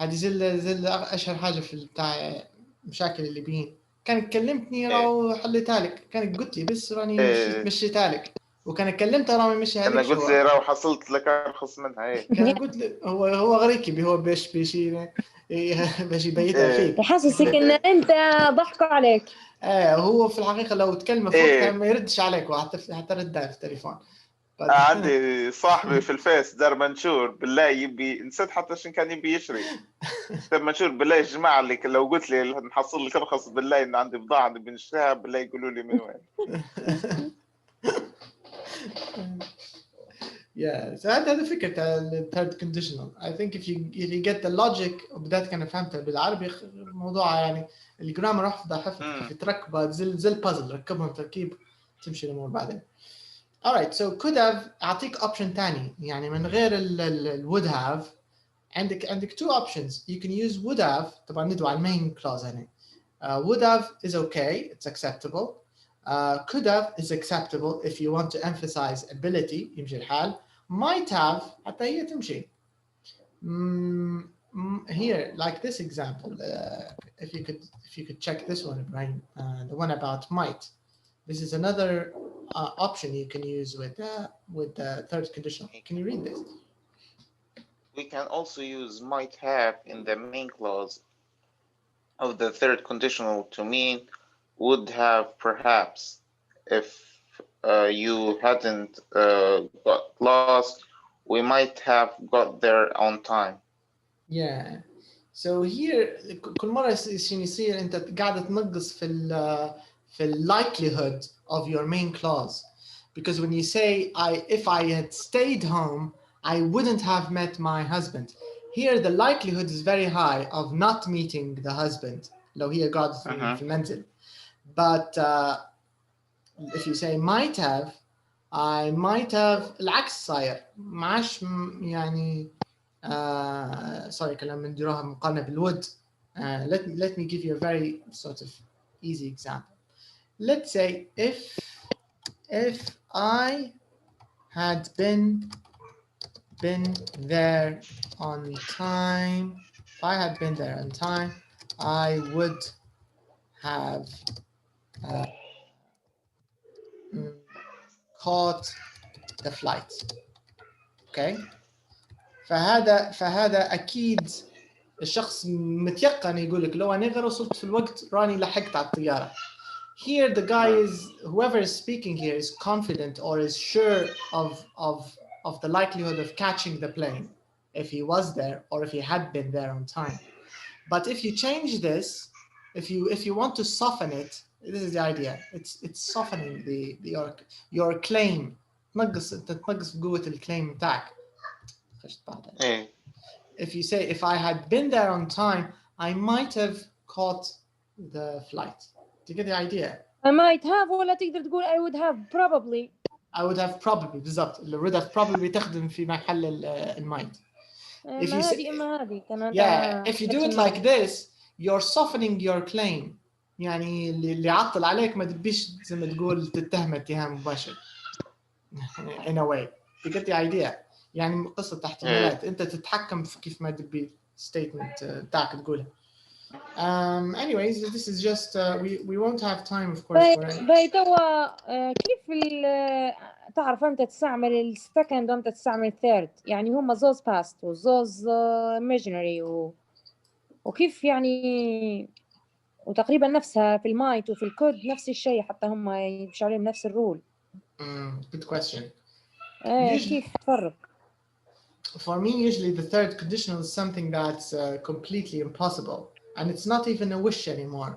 هذه زي اشهر حاجه في بتاع مشاكل الليبيين. كانت كلمتني راهو حليتها لك، كانت قلت لي بس راني مشيتها لك. وكان كلمته راه مشي هذيك. انا قلت لي راه حصلت لك ارخص منها ايه. كان قلت لي هو غريكي هو باش يبيتها فيك. يحسسك ان انت ضحكوا عليك. هو في الحقيقه لو تكلم فوقتها ما يردش عليك وحتى ردها في التليفون. عندي صاحبي في الفيس دار منشور بالله يبي نسيت حتى شن كان يبي يشري. دار منشور بالله يا جماعه اللي لو قلت لي نحصل لك ارخص بالله ان عندي بضاعه نبي نشتريها بالله يقولوا لي من وين. Yeah, so هذا فكرة third conditional. I think if you get the logic وبدأت كان فهمتها بالعربي الموضوع يعني الجرامر حفظ تركبها زي البازل ركبهم تركيب تمشي الأمور بعدين. Alright, so could have أعطيك option تاني يعني من غير ال would have عندك two options. You can use would have طبعا ندوا على main clause هنا. Would have is okay, it's acceptable. Could have is acceptable if you want to emphasize ability يمشي الحال. Might have حتى هي تمشي. Here, like this example, if you could check this one, Ibrahim, the one about might. This is another option you can use with the third conditional. Can you read this? We can also use might have in the main clause of the third conditional to mean would have perhaps. If you hadn't got lost, we might have got there on time. Yeah. So here كل مرة يصير أنت قاعدة تنقص في likelihood of your main clause, because when you say if I had stayed home, I wouldn't have met my husband. Here the likelihood is very high of not meeting the husband لو هي قاعدة في المنزل. But if you say might have, I might have العكس صاير معاش يعني sorry كلام نديروها مقارنة بالwould. Let me give you a very sort of easy example. Let's say if I had been there on time, if I had been there on time, I would have caught the flight. Okay. فهذا أكيد الشخص متيقن يقول لك لو أنا غير وصلت في الوقت راني لحقت على الطيارة. Here the guy is, whoever is speaking here is confident or is sure of the likelihood of catching the plane if he was there or if he had been there on time. But if you change this, if you want to soften it, this is the idea. It's softening your claim. تنقص قوة الclaim بتاعك. If you say, if I had been there on time, I might have caught the flight. Do you get the idea? I might have ولا تقدر تقول I would have probably. I would have probably بالضبط. اللي would have probably تخدم في محل might. If you say, yeah, if you do it like this, you're softening your claim. يعني اللي عطل عليك ما تبيش زي ما تقول تتهمه اتهام مباشر. In a way. You get the idea. يعني قصة احتمالات أنت تتحكم في كيف ما تبي statement تاعك تقولها. Anyways, this is just we won't have time of course for it. باي توا كيف تعرف أنت تستعمل السكند وأنت تستعمل الثيرد يعني هم زوز past وزوز imaginary وكيف يعني وتقريبا نفسها في المايت وفي الكود نفس الشيء حتى هم يمشي عليهم نفس الرول. Good question. كيف تفرق؟ For me, usually the third conditional is something that's completely impossible, and it's not even a wish anymore.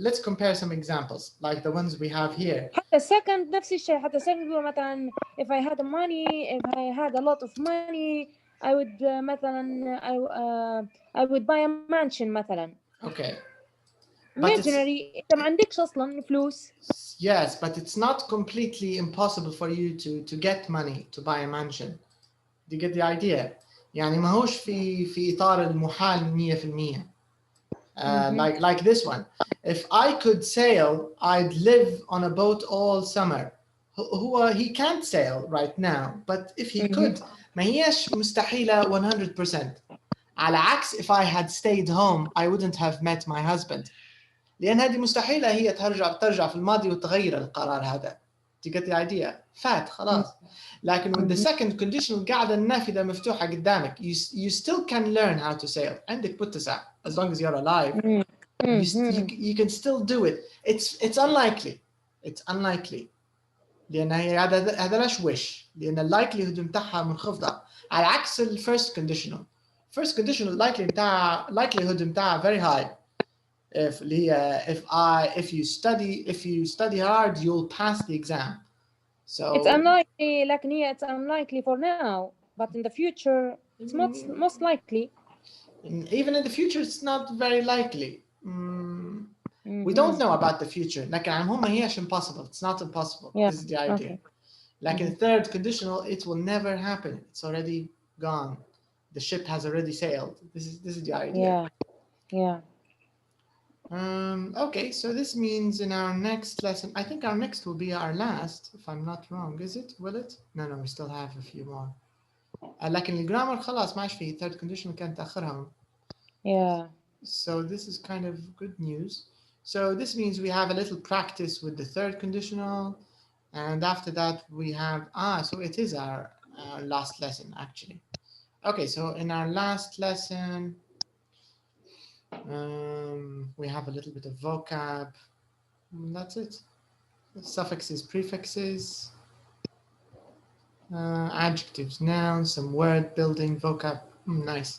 Let's compare some examples, like the ones we have here. حتى second نفس الشيء. حتى second مثلا if I had money, if I had a lot of money, I would مثلا I would buy a mansion مثلا. Okay. Imaginary أنت ما عندكش أصلاً فلوس. Yes, but it's not completely impossible for you to get money to buy a mansion. Do you get the idea? يعني ما هوش في إطار المحال 100%. Like this one. If I could sail, I'd live on a boat all summer. He can't sail right now, but if he could, ما هيش مستحيلة 100%. على عكس if I had stayed home, I wouldn't have met my husband. لأن هذه مستحيلة هي ترجع في الماضي وتغير القرار هذا. Do you get the idea? فات خلاص. لكن with the second conditional قاعدة النافذة مفتوحة قدامك. You still can learn how to sail. عندك بتسع as long as you're alive. You can still do it. It's unlikely. It's unlikely. لأن هذا لاش wish. لأن likelihood متاعها منخفضة. على عكس first conditional. First conditional likelihood متاعها very high. If you study hard, you'll pass the exam. So it's unlikely, لكن هي it's unlikely for now, but in the future it's most likely. Even in the future, it's not very likely. We don't know about the future. لكن عنهم ما هيش impossible. It's not impossible. Yeah. This is the idea. Okay. لكن third conditional, it will never happen. It's already gone. The ship has already sailed. This is the idea. Yeah. Okay, so this means in our next lesson, I think our next will be our last, if I'm not wrong, is it? Will it? No, we still have a few more. لكن الجرامر خلاص ما عادش فيه third conditional كانت آخرهم. Yeah. So this is kind of good news. So this means we have a little practice with the third conditional, and after that we have so it is our last lesson actually. Okay, so in our last lesson. We have a little bit of vocab. That's it. Suffixes, prefixes, adjectives, nouns, some word building, vocab. Nice.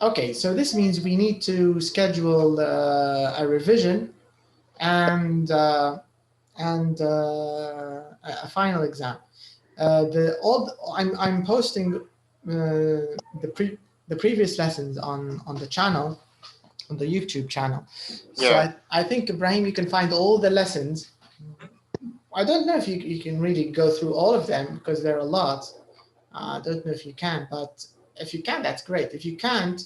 Okay, so this means we need to schedule a revision and a final exam. I'm posting the previous lessons on the channel. On the YouTube channel. Yeah. So I think, Ibrahim, you can find all the lessons. I don't know if you can really go through all of them because there are a lot. I don't know if you can, but if you can, that's great. If you can't,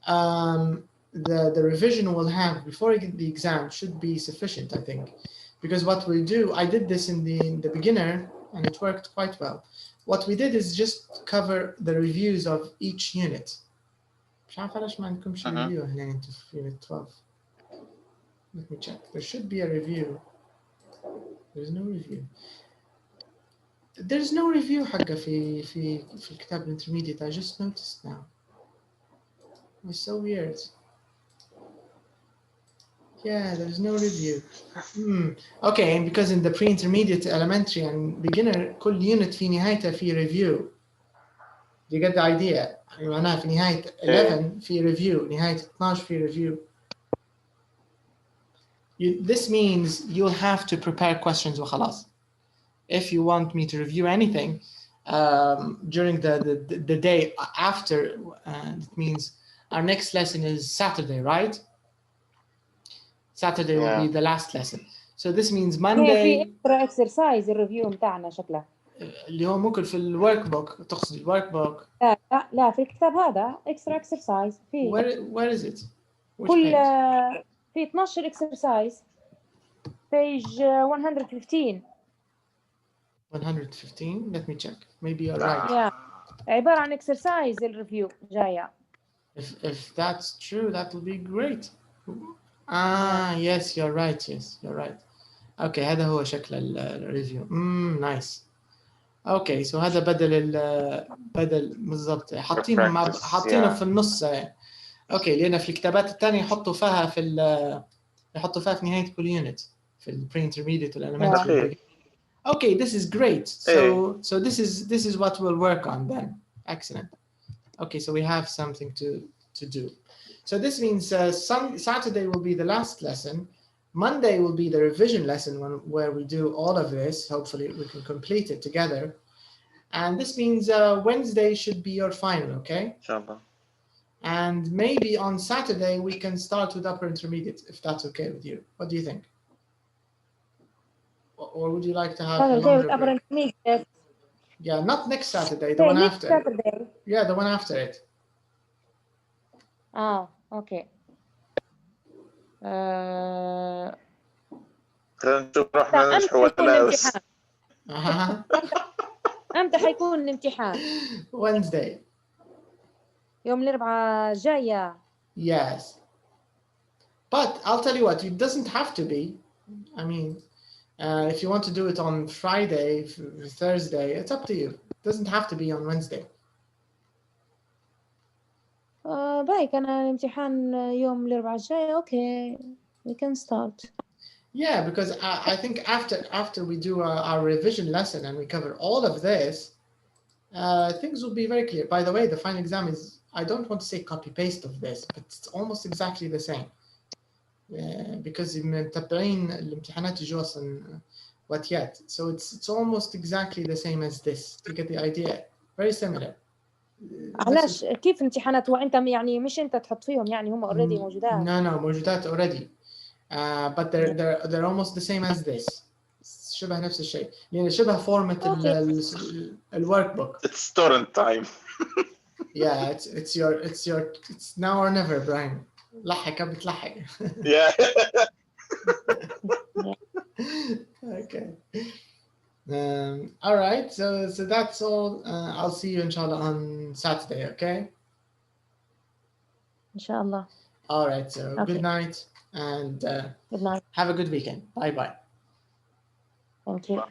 the revision we'll have before you get the exam should be sufficient, I think. Because what we do, I did this in the beginner and it worked quite well. What we did is just cover the reviews of each unit. مش عارف علاش ما عندكمش review هنا انتوا في unit 12. Let me check. There should be a review. There's no review. There's no review حقه في الكتاب intermediate. I just noticed now. It's so weird. Yeah, there's no review. Okay, and because in the pre-intermediate, elementary and beginner كل unit في نهايتها في review. Do you get the idea؟ يعني معناها في نهاية 11 في review، نهاية 12 في review. This means you'll have to prepare questions وخلاص. If you want me to review anything during the day after, it means our next lesson is Saturday, right? Saturday will be the last lesson. So this means Monday. في extra exercise الريفيو متاعنا شكله. اللي هو ممكن في الورك بوك، تقصد الورك بوك؟ لا في الكتاب هذا extra exercise في. Where is it? كل في 12 exercise page 115. 115. Let me check. Maybe you're right. Yeah. عبارة عن exercise الريفيو جاية. If that's true, that will be great. Yes, you're right. Yes, you're right. Okay, هذا هو شكل الريفيو. Nice. Okay, so هذا بدل بالضبط حاطينه في النص. Okay, لأن في الكتابات الثانية يحطوا فيها في نهاية كل يونت في ال pre-intermediate والelementary. Okay, this is great. So this is what we'll work on then. Excellent. Okay, so we have something to do. So this means Saturday will be the last lesson. Monday will be the revision lesson where we do all of this. Hopefully we can complete it together. And this means Wednesday should be your final, okay? Inshallah. And maybe on Saturday we can start with upper intermediate, if that's okay with you. What do you think? Or would you like to have a longer upper intermediate? Yeah, not next Saturday, the one after. Saturday. Yeah, the one after it. Okay. نشوف رحنا نجح ولا امتى حيكون الامتحان؟ Wednesday. يوم الأربعاء جاية. Yes. But I'll tell you what, it doesn't have to be. I mean, if you want to do it on Friday, Thursday, it's up to you. It doesn't have to be on Wednesday. باي كان الامتحان يوم الأربعاء الجاي. Okay, we can start. Yeah, because I think after we do our revision lesson and we cover all of this, things will be very clear. By the way, the final exam is, I don't want to say copy-paste of this, but it's almost exactly the same. Because متابعين الامتحانات يجوا أصلا what yet. So it's almost exactly the same as this. You get the idea? Very similar. علاش كيف امتحانات وانت يعني مش انت تحط فيهم يعني هم already موجودات؟ No, موجودات already. But they're almost the same as this. شبه نفس الشيء. يعني شبه فورمات الورك بوك. It's torrent time. Yeah, it's now or never, Brian. لحق بتلحق. Yeah. Okay. All right. So that's all. I'll see you inshallah on Saturday. Okay. Inshallah. All right. So okay. Good night and good night. Have a good weekend. Bye bye. Thank you.